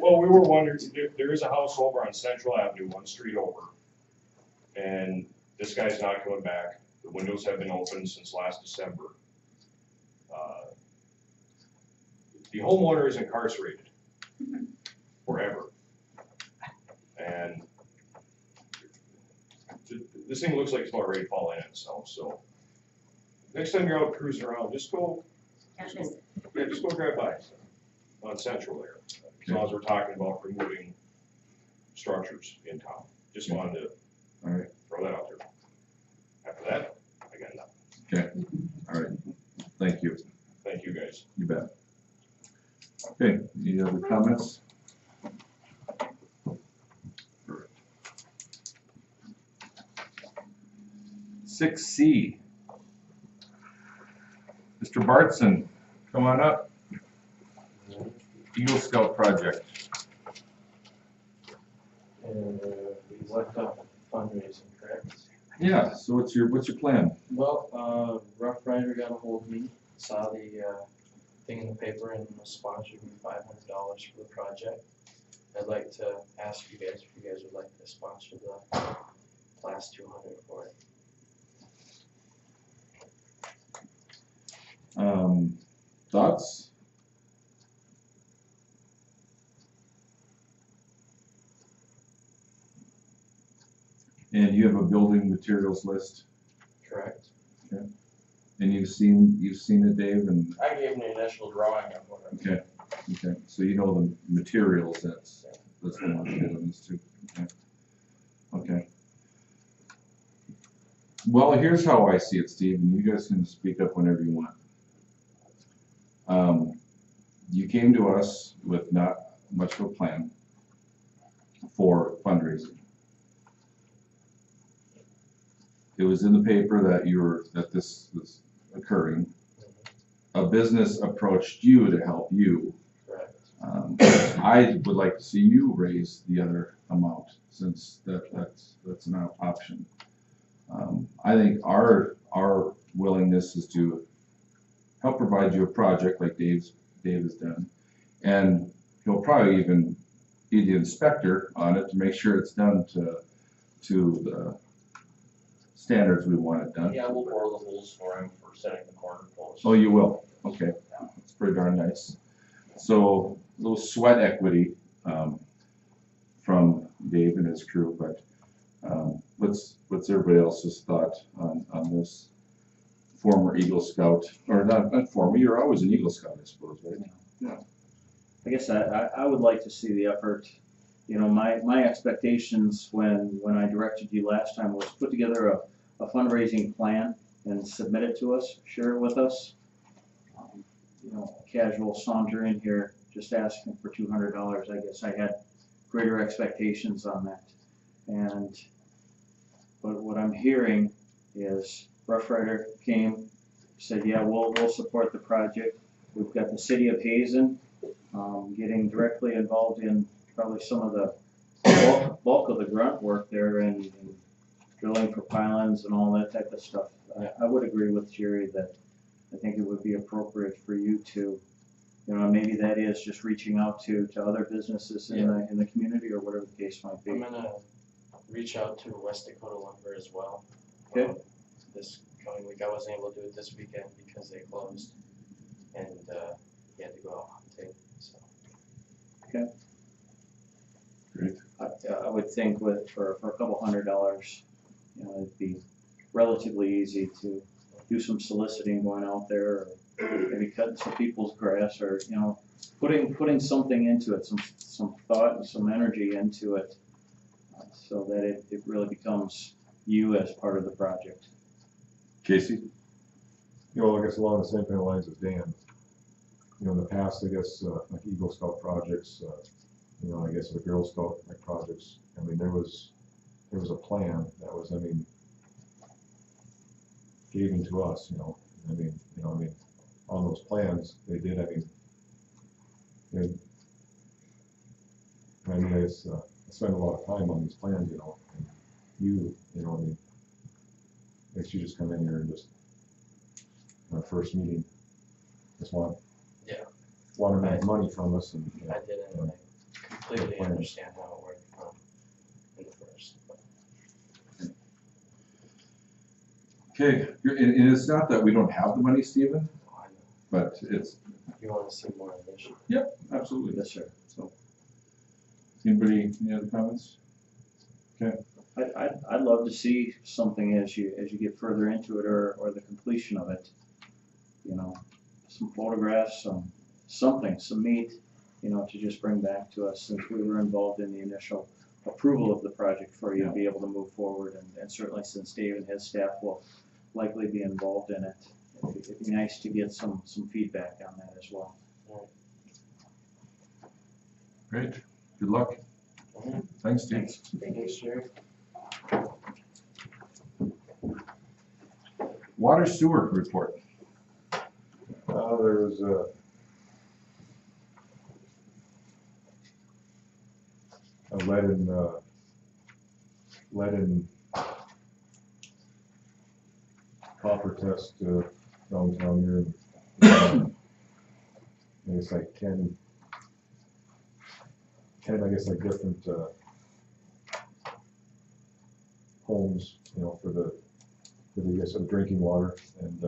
Well, we were wondering, there is a house over on Central Avenue, one street over, and this guy's not coming back. The windows have been open since last December. The homeowner is incarcerated forever. And this thing looks like it's about ready to fall in itself, so next time you're out cruising around, just go drive by on Central there. As long as we're talking about removing structures in town. Just wanted to throw that out there. After that, I got nothing. Okay, all right, thank you. Thank you, guys. You bet. Okay, any other comments? 6C. Mr. Bartson, come on up. Eagle Scout project. And we left off fundraising, correct? Yeah, so what's your plan? Well, Rough Rider got a hold of me, saw the thing in the paper and sponsored me $500 for the project. I'd like to ask you guys if you guys would like to sponsor the class 200 for it. Thoughts? And you have a building materials list? Correct. Okay. And you've seen it, Dave, and? I gave him the initial drawing of what I. Okay, okay, so you know the materials that's going on in this too, okay. Okay. Well, here's how I see it, Steve, and you guys can speak up whenever you want. You came to us with not much of a plan for fundraising. It was in the paper that this was occurring. A business approached you to help you. Correct. I would like to see you raise the other amount, since that's an option. I think our willingness is to help provide you a project like Dave has done, and he'll probably even be the inspector on it to make sure it's done to the standards we want it done. Yeah, we'll bore the holes for him for setting the corner posts. Oh, you will? Okay, that's pretty darn nice. So, a little sweat equity from Dave and his crew, but what's everybody else's thought on this? Former Eagle Scout, or not former, you're always an Eagle Scout, I suppose, right? Yeah. I guess I would like to see the effort. You know, my expectations when I directed you last time was put together a fundraising plan and submit it to us, share it with us. You know, a casual saunter in here just asking for $200, I guess I had greater expectations on that. But what I'm hearing is Rough Rider came, said, yeah, we'll support the project. We've got the city of Hazen getting directly involved in probably some of the bulk of the grunt work there and drilling for pylons and all that type of stuff. I would agree with Jerry that I think it would be appropriate for you to, you know, maybe that is just reaching out to other businesses in the community or whatever the case might be. I'm gonna reach out to West Dakota Lumber as well. Okay. This coming week, I wasn't able to do it this weekend because they closed, and he had to go out hunting, so. Great. I would think for a couple $100, you know, it'd be relatively easy to do some soliciting going out there, or maybe cutting some people's grass, or, you know, putting something into it, some thought and some energy into it, so that it really becomes you as part of the project. Casey? You know, I guess along the same kind of lines as Dan, you know, in the past, I guess, like Eagle Scout projects, you know, I guess the Girl Scout like projects, I mean, there was a plan that was, I mean, given to us, you know, on those plans, they did, I guess, I spend a lot of time on these plans, you know, and you know, I mean, I guess you just come in here and just, our first meeting, just want to make money from us, and, you know, I didn't, and I completely understand how it worked from in the first. Okay, and it's not that we don't have the money, Stephen, but it's. You want to see more of this? Yep, absolutely. Yes, sir. So, anybody, any other comments? Okay. I'd love to see something as you get further into it, or the completion of it. You know, some photographs, some meat, you know, to just bring back to us, since we were involved in the initial approval of the project for you to be able to move forward, and certainly since Dave and his staff will likely be involved in it, it'd be nice to get some feedback on that as well. Great. Good luck. Thanks, Steve. Thanks, Jerry. Water sewer report. There was a lead in copper test downtown here. I guess like 10, I guess like different homes, you know, for the I guess of drinking water, and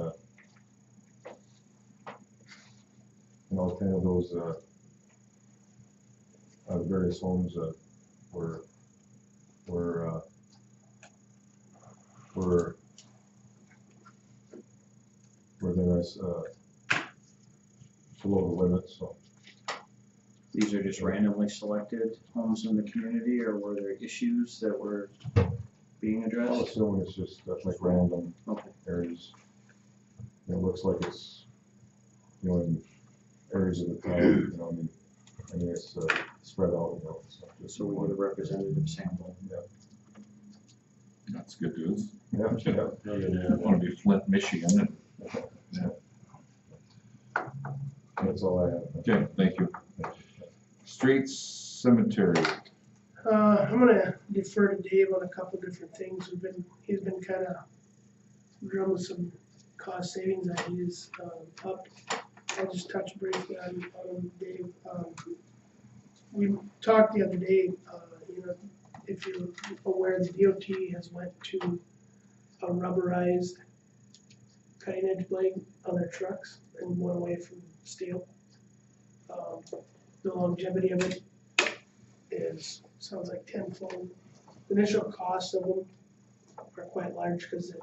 all 10 of those various homes were then below the limit, so. These are just randomly selected homes in the community, or were there issues that were being I'm addressed? assuming it's just like random areas. It looks like it's, you know, in areas of the town, you know, I mean it's spread out, you know. It's not just So we get a representative sample. Yeah. That's good news. Yeah. I want to be Flint, Michigan. That's all I have. Okay, thank you. Streets, cemetery. I'm gonna defer to Dave on a couple different things. He's been kind of drumming some cost savings ideas up. I'll just touch briefly on Dave. We talked the other day, you know, if you're aware, the DOT has went to a rubberized cutting edge blade on their trucks and went away from steel. The longevity of it sounds like tenfold. The initial cost of them are quite large because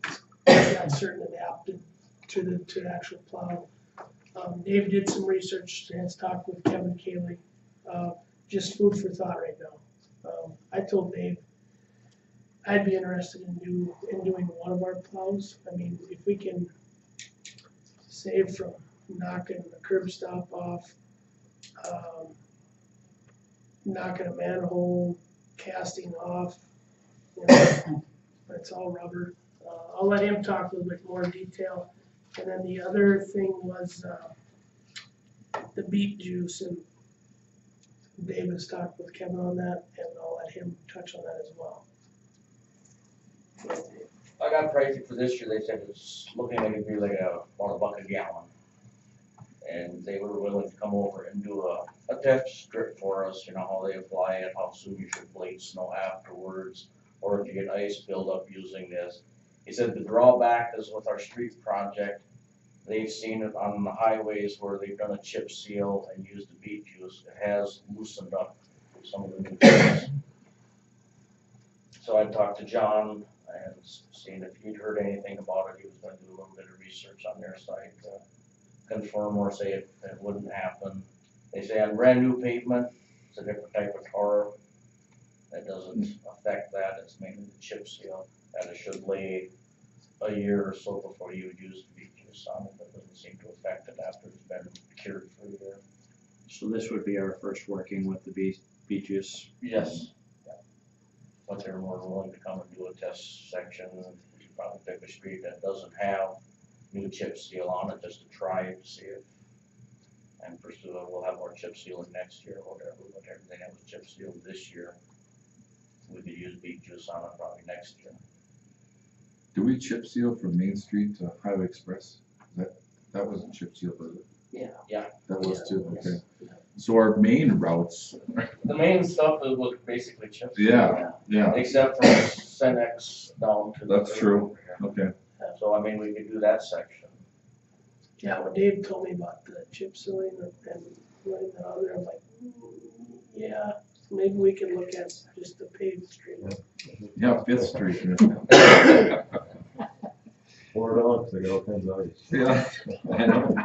it's got certain adapted to the actual plow. Dave did some research and has talked with Kevin Cayley. Just food for thought right now. I told Dave I'd be interested in doing one of our plows. I mean, if we can save from knocking the curb stop off, knocking a manhole, casting off, you know, it's all rubber. I'll let him talk a little bit more detail. And then the other thing was the beet juice, and Dave has talked with Kevin on that, and I'll let him touch on that as well. I got pricing for this year, they said it's looking like it'd be like about $1 a gallon. And they were willing to come over and do a test strip for us, you know, how they apply it, how soon you should blade snow afterwards, or if you get ice buildup using this. He said the drawback is with our street project, they've seen it on the highways where they've done a chip seal and used the beet juice, it has loosened up some of the new chips. So I talked to John and seen if he'd heard anything about it, he was gonna do a little bit of research on their site to confirm or say it wouldn't happen. They say on brand new pavement, it's a different type of tar. That doesn't affect that, it's mainly the chip seal, and it should lay a year or so before you would use the beet juice on it. That doesn't seem to affect it after it's been cured for a year. So this would be our first working with the beet juice. Yes. Yeah. But they're more willing to come and do a test section, we should probably pick a street that doesn't have new chip seal on it, just to try it, to see if, and pursue it, we'll have more chip sealing next year or whatever, but everything that was chip sealed this year, we could use beet juice on it probably next year. Do we chip seal from Main Street to Highway Express? That wasn't chip seal, was it? Yeah. Yeah. That was too, okay. So our main routes, The main stuff was basically chip seal. yeah, Except from Cenex down to the. that's true, over here. okay. So I mean, we could do that section. Yeah, when Dave told me about the chip sealing and letting that out there, I'm like, yeah, maybe we can look at just the paved street. Yeah, Fifth Street. Pour it on, 'cause they got all kinds of ice. Yeah, I know.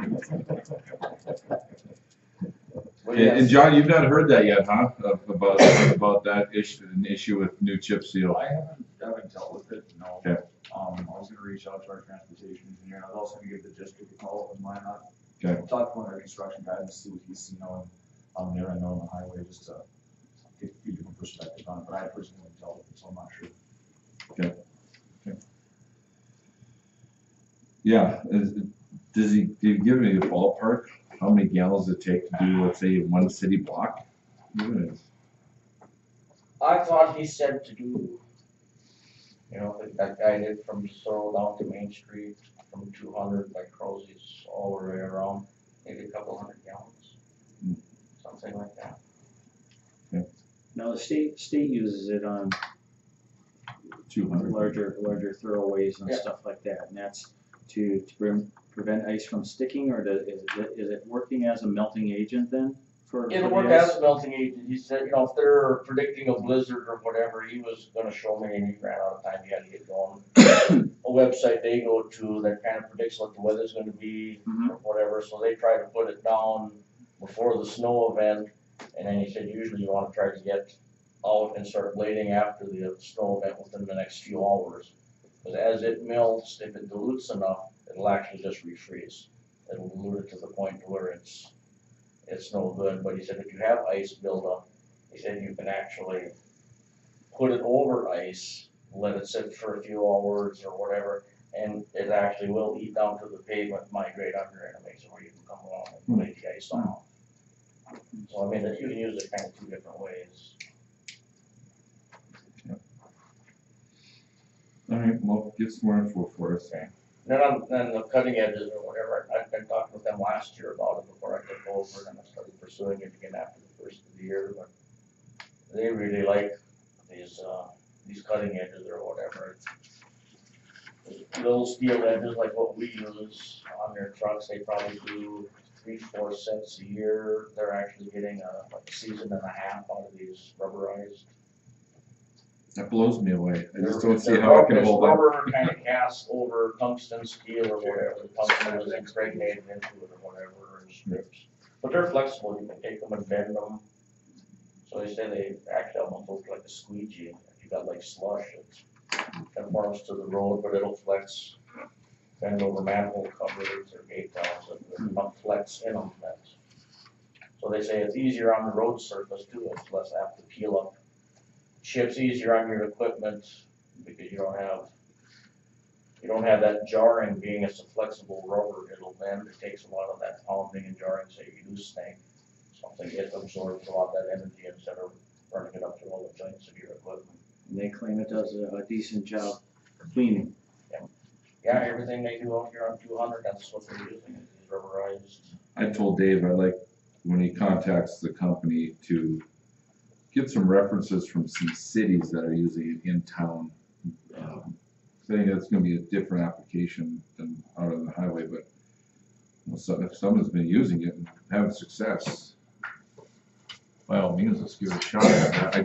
Well, And John, you've not heard that yet, huh? About that issue, an issue with new chip seal? I haven't dealt with it, no. Okay. I was gonna reach out to our transportation engineer, I was also gonna give the district a call with mine on. Okay. Talk to one of our construction guys and see what he's seen on there and on the highway, just to get a few different perspectives on it, but I personally haven't dealt with it, so I'm not sure. Okay. Yeah, do you give me a ballpark, how many gallons it take to do, let's say, one city block? I thought he said to do, you know, that guy did from Sorrel down to Main Street, from 200 like Crozie's all the way around, maybe a couple hundred gallons, something like that. Now, the state uses it on 200. larger thoroughways and Yeah. stuff like that, and that's to prevent ice from sticking, or is it working as a melting agent then? It'll work as a melting agent. He said, you know, if they're predicting a blizzard or whatever, he was gonna show me, and he ran out of time, he had to get going. A website they go to that kind of predicts what the weather's gonna be, or whatever, so they try to put it down before the snow event. And then he said, usually you wanna try to get out and start blading after the snow event within the next few hours. Because as it melts, if it dilutes enough, it'll actually just refreeze. It'll dilute it to the point where it's no good, but he said if you have ice buildup, he said you can actually put it over ice, let it sit for a few hours or whatever, and it actually will eat down to the pavement, migrate under, and it makes it where you can come along and lay the ice off. So I mean, you can use it kind of two different ways. All right, well, get some more info for us. Okay. Then the cutting edges or whatever, I've been talking with them last year about it before I took over, and I started pursuing it again after the first of the year, but they really like these cutting edges or whatever. Little steel edges like what we use on their trucks, they probably do 3-4 sets a year. They're actually getting like a season and a half out of these rubberized. That blows me away. I just don't see They're how it can rubber- hold up. Rubber kind of cast over tungsten steel or whatever, the tungsten is impregnated into it or whatever, in strips. But they're flexible, you can take them and bend them. So they say they actually almost look like a squeegee. If you got like slush, it conforms to the road, but it'll flex, bend over manhole covers or gate valves, and it'll flex in them. So they say it's easier on the road surface too, it's less apt to peel up. Chips easier on your equipment because you don't have that jarring. Being it's a flexible rubber, it'll bend. It takes a lot of that pounding and jarring, so you do snake. Something it absorbs a lot of that energy instead of running it up through all the joints of your equipment. And they claim it does a decent job cleaning. Yeah, everything they do out here on 200, that's what they're using, is rubberized. I told Dave I'd like, when he contacts the company, to get some references from some cities that are using it in town. I think that's gonna be a different application than out on the highway, but if someone's been using it and having success, by all means, let's give it a shot. I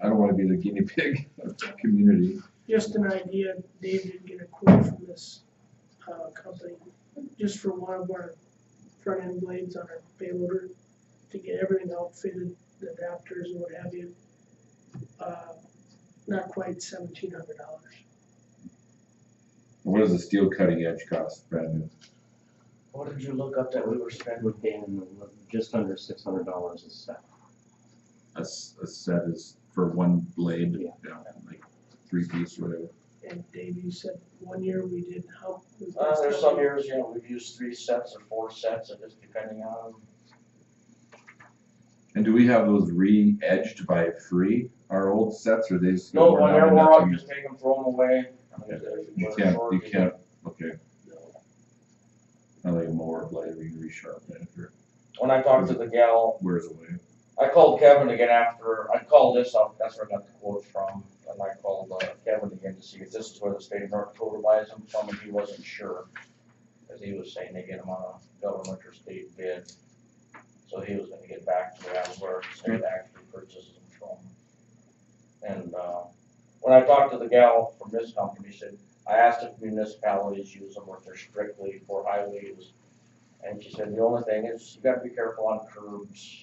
don't wanna be the guinea pig of the community. Just an idea, Dave did get a quote from this, company, just for one of our front end blades on our payloader, to get everything outfitted, the adapters and what have you. Not quite $1,700. What does the steel cutting edge cost, brand new? What did you look up that we were spending? We're paying just under $600 a set. A set is for one blade, Yeah. like 3-piece or whatever. And Dave, you said 1 year we did how? There's some years, we've used 3 sets or 4 sets, and just depending on. And do we have those re-edged by free, our old sets, or they just? No, go when down they're and wore out, nothing? just take them, throw them away. You can't, okay. Not like a mower blade where you resharpen it if you're, When I talked to the gal, wears away. I called Kevin again after, I called this up, that's where I got the quote from, and I called Kevin again to see if this is where the state of North Dakota buys them from, and he wasn't sure. Cause he was saying they get them on a government or state bid, so he was gonna get back to me on where the state actually purchases them from. And, when I talked to the gal from this company, she said, I asked if municipalities use them or if they're strictly for highway use. And she said, the only thing is, you gotta be careful on curbs.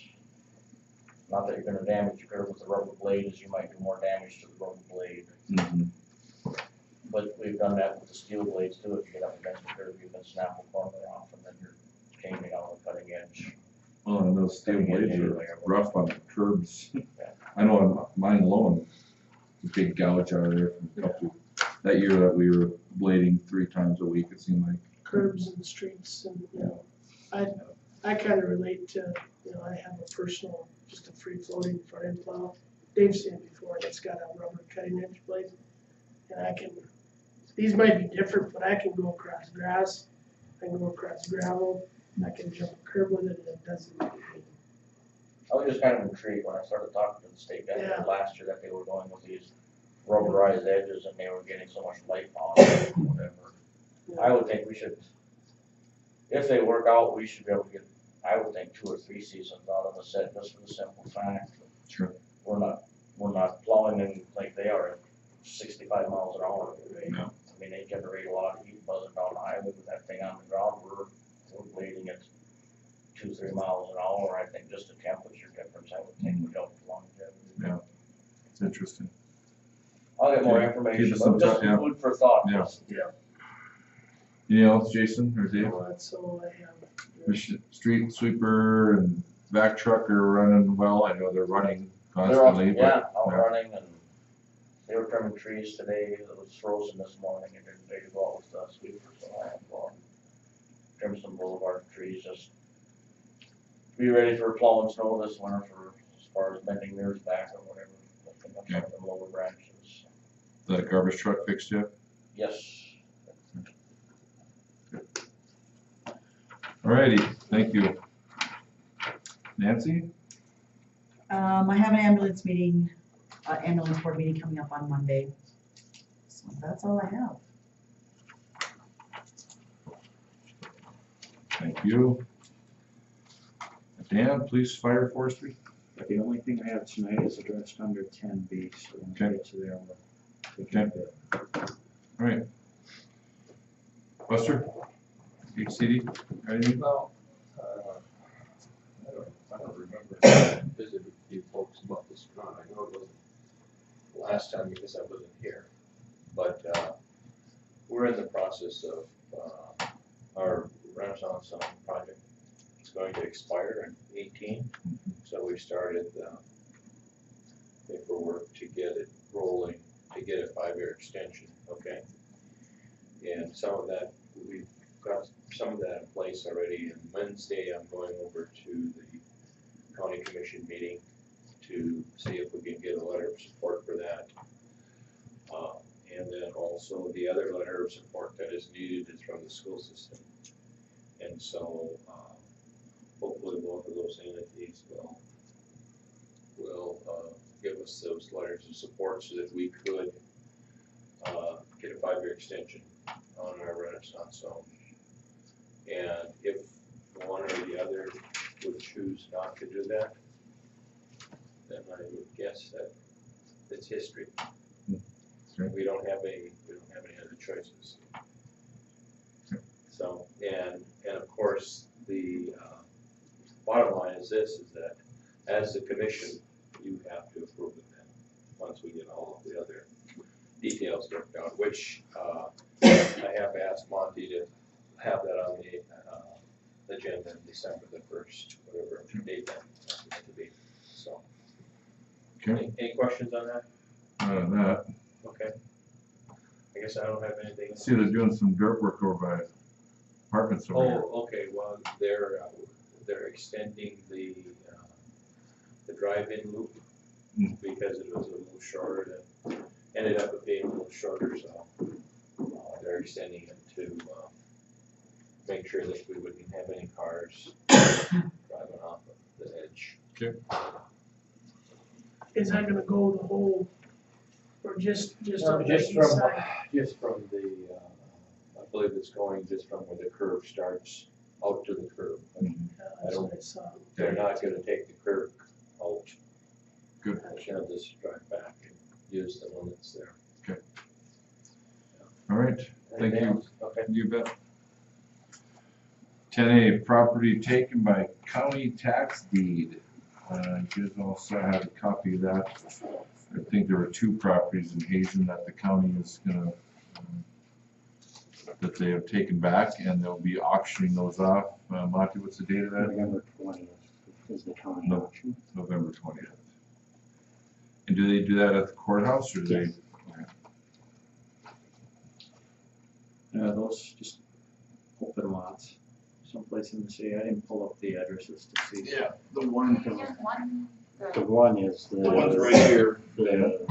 Not that you're gonna damage your curb with a rubber blade, as you might do more damage to the rubber blade. But we've done that with the steel blades too. If you get up against the curb, you can snap the corner off and then you're changing on the cutting edge. Well, and those steel blades are rough on the curbs. I know on mine alone, a big gouge out of there from a couple, that year that we were blading 3 times a week, it seemed like. Curbs and streets and, I kind of relate to, I have a personal, just a free floating front end plow. Dave's seen it before, and it's got a rubber cutting edge blade. And these might be different, but I can go across grass, I can go across gravel, I can jump a curb with it, and it doesn't make any. I was just kind of intrigued when I started talking to the state guy Yeah. last year that they were going with these rubberized edges and they were getting so much life on it or whatever. I would think we should, if they work out, we should be able to get, I would think 2 or 3 seasons out of a set, just for the simple fact. Sure. We're not plowing in like they are at 65 miles an hour. No. I mean, they generate a lot of heat buzzing down the highway with that thing on the ground. We're blading at 2-3 miles an hour. I think just the temperature difference, I would think would help the longevity. Yeah, it's interesting. I'll get more Okay. information, Give us some but just thought, yeah. food for thought. Yeah. Yeah. Anything else, Jason or Dave? Well, that's all I have. The street sweeper and vac truck are running well. I know they're running They're out, constantly, yeah, but out running, and they were trimming trees today. It was frozen this morning and didn't they go out with the sweeper, so I had to go out and trim some boulevard trees, just be ready for plowing snow this winter for as far as bending mirrors back or whatever, lifting up some of the lower branches. the garbage truck fixed yet? Yes. Alrighty, thank you. Nancy? I have an ambulance meeting, ambulance board meeting coming up on Monday. So that's all I have. Thank you. Dan, police, fire, forestry? The only thing I have tonight is addressed under 10B, so when I get to there, we'll take Okay. Alright. Buster? HCD, anything? Well, I don't remember visiting you folks about this or not. I know it wasn't the last time because I wasn't here. But we're in the process of our Renaissance project. It's going to expire in 18, so we started paperwork to get it rolling, to get a 5-year extension, okay? And some of that, we've got some of that in place already, and Wednesday I'm going over to the county commission meeting to see if we can get a letter of support for that. And then also the other letter of support that is needed is from the school system. And so, hopefully both of those entities will give us those letters of support so that we could get a 5-year extension on our Renaissance zone. And if one or the other would choose not to do that, then I would guess that it's history. We don't have any other choices. So, and of course, the bottom line is this, is that as the commission, you have to approve it then, once we get all of the other details worked out, which I have asked Monty to have that on the agenda in December the 1st, whatever date that happens to be, so. Okay. Any questions on that? That. Okay. I guess I don't have anything else. See, they're doing some dirt work over by apartments over here. Oh, okay, well, they're extending the drive-in loop because it was a little shorter than, ended up being a little shorter, so they're extending it to make sure that we wouldn't have any cars driving off of the edge. Okay. Is that gonna go the whole, or just on the east side? Just from the, I believe it's going just from where the curve starts out to the curve. That's what I saw. They're not gonna take the curve out. Good. They'll just drive back and use the one that's there. Okay. All right, thank Anything you. else? Okay. You bet. 10A, property taken by county tax deed. You guys also have a copy of that. I think there were 2 properties in Hazen that the county is gonna, that they have taken back, and they'll be auctioning those off. Monty, what's the date of that? November 20th is the county No. auction. November 20th. And do they do that at the courthouse, or do they? Yes. Those just open lots, someplace in the city. I didn't pull up the addresses to see. Yeah, the one. There's one, The one is the. The one's right here. The,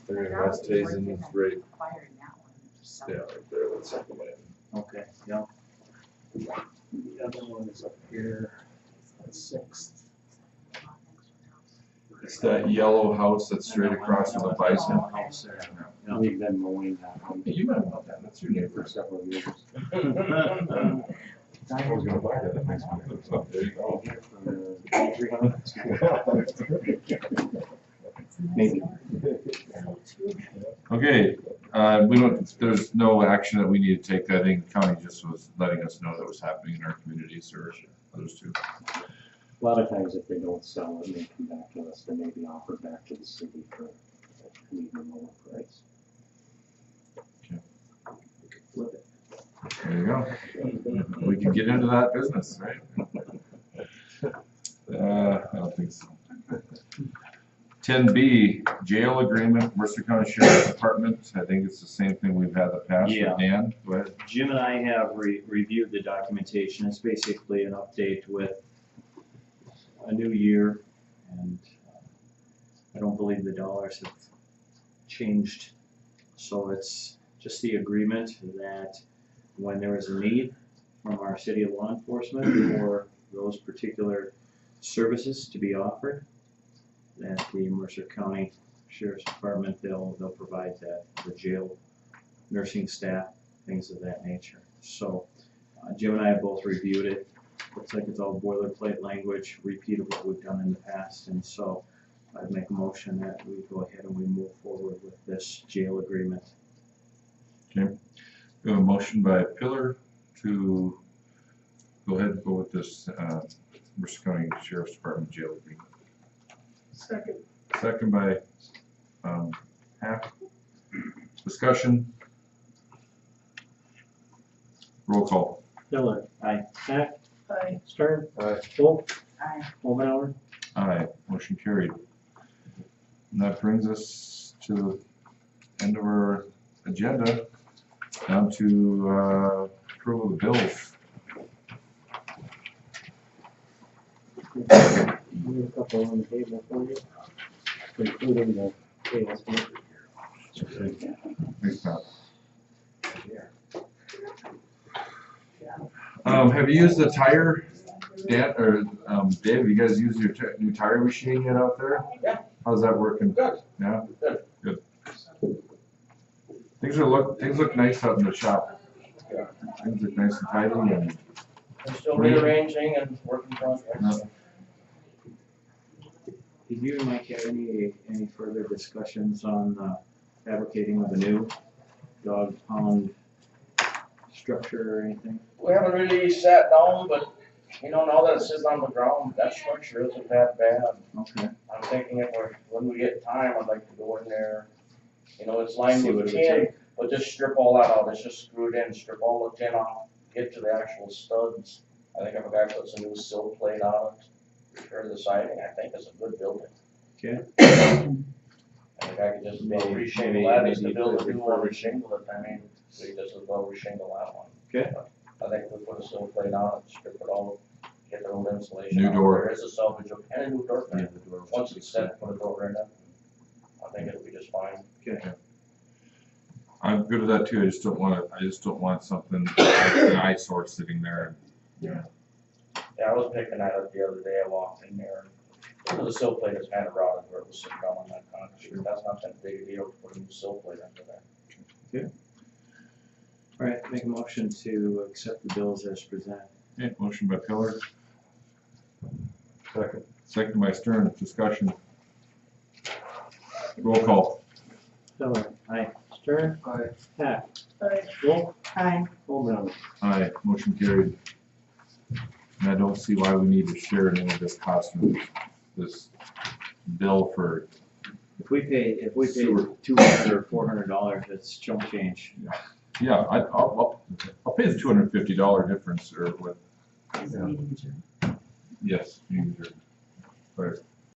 They're in West Hazen, it's right, acquiring that one, so. yeah, right there, that's second one. Okay, yeah. the other one is up here. That's 6th. It's that yellow house that's straight across from the bison. House there. Yeah. We've been mowing that one Hey, you might want that, that's your for neighbor. several years. I was gonna buy that next week. There you go. Maybe. Okay, we don't, there's no action that we need to take. I think the county just was letting us know that was happening in our communities, or others too. A lot of times if they don't sell it, they come back to us, they may be offered back to the city for an even lower price. Flip it. There you go. We can get into that business, right? I don't think so. 10B, jail agreement, Mercer County Sheriff's Department. I think it's the same thing we've had in the past. Yeah. But Dan, go ahead. Jim and I have reviewed the documentation. It's basically an update with a new year, and I don't believe the dollars have changed. So it's just the agreement that when there is a need from our city of law enforcement for those particular services to be offered, that the Mercer County Sheriff's Department, they'll provide that, the jail nursing staff, things of that nature. So Jim and I have both reviewed it. Looks like it's all boilerplate language, repeat of what we've done in the past, and so I'd make a motion that we go ahead and we move forward with this jail agreement. Okay. We have a motion by Pillar to go ahead and go with this Mercer County Sheriff's Department jail agreement. Second. Second by Hack. Discussion. Roll call. Miller. Aye. Hack. Aye. Stern. Aye. Wolf. Aye. Omenauer. Aye. Motion carried. And that brings us to the end of our agenda. Down to approval of the bills. We have a couple on the table for you, including the sales. Thanks, Pat. Have you used the tire, Dan, or, Dave, have you guys used your new tire machine yet out there? Yeah. How's that working? Good. Yeah? Good. Good. Things look nice out in the shop. Yeah. Things look nice and tidy and. We're still rearranging and working projects. Yeah. Did you and Mike have any further discussions on fabricating of a new dog pound structure or anything? We haven't really sat down, but, you know, now that it's sitting on the ground, that structure isn't that bad. Okay. I'm thinking when we get time, I'd like to go in there, you know, it's lined See what with it would tin, take. but just strip all that out, it's just screwed in, strip all the tin off, get to the actual studs. I think if a guy puts a new sill plate on it, repair the siding, I think it's a good building. Okay. And the guy could just about Maybe- reshingle that, he's to maybe build a new one, refurbish. reshingle it, I mean, we just as well reshingle that one. Okay. I think if we put a sill plate on it, strip it all, get the old insulation New out, door. there is a salvage, and a new door frame. the door. Once it's set, put a door in it, I think it'll be just fine. Okay. I'm good with that too, I just don't want something like an eyesore sitting there. Yeah, I was picking at it the other day, I walked in there, the sill plate is kind of rotted where it was sitting down on that concrete, that's not that big a deal to put a new sill plate under there. All right, make a motion to accept the bills as presented. Okay, motion by Pillar, Second. second by Stern, discussion. Roll call. Miller, aye. Stern. Aye. Hack. Aye. Wolf. Aye. Oldham. Aye, motion carried. And I don't see why we need to share any of this cost of this bill for, If we pay Sewer. $200 or $400, it's chump change. yeah, I'll pay the $250 difference or what, Is the meeting adjourned? yes, you- but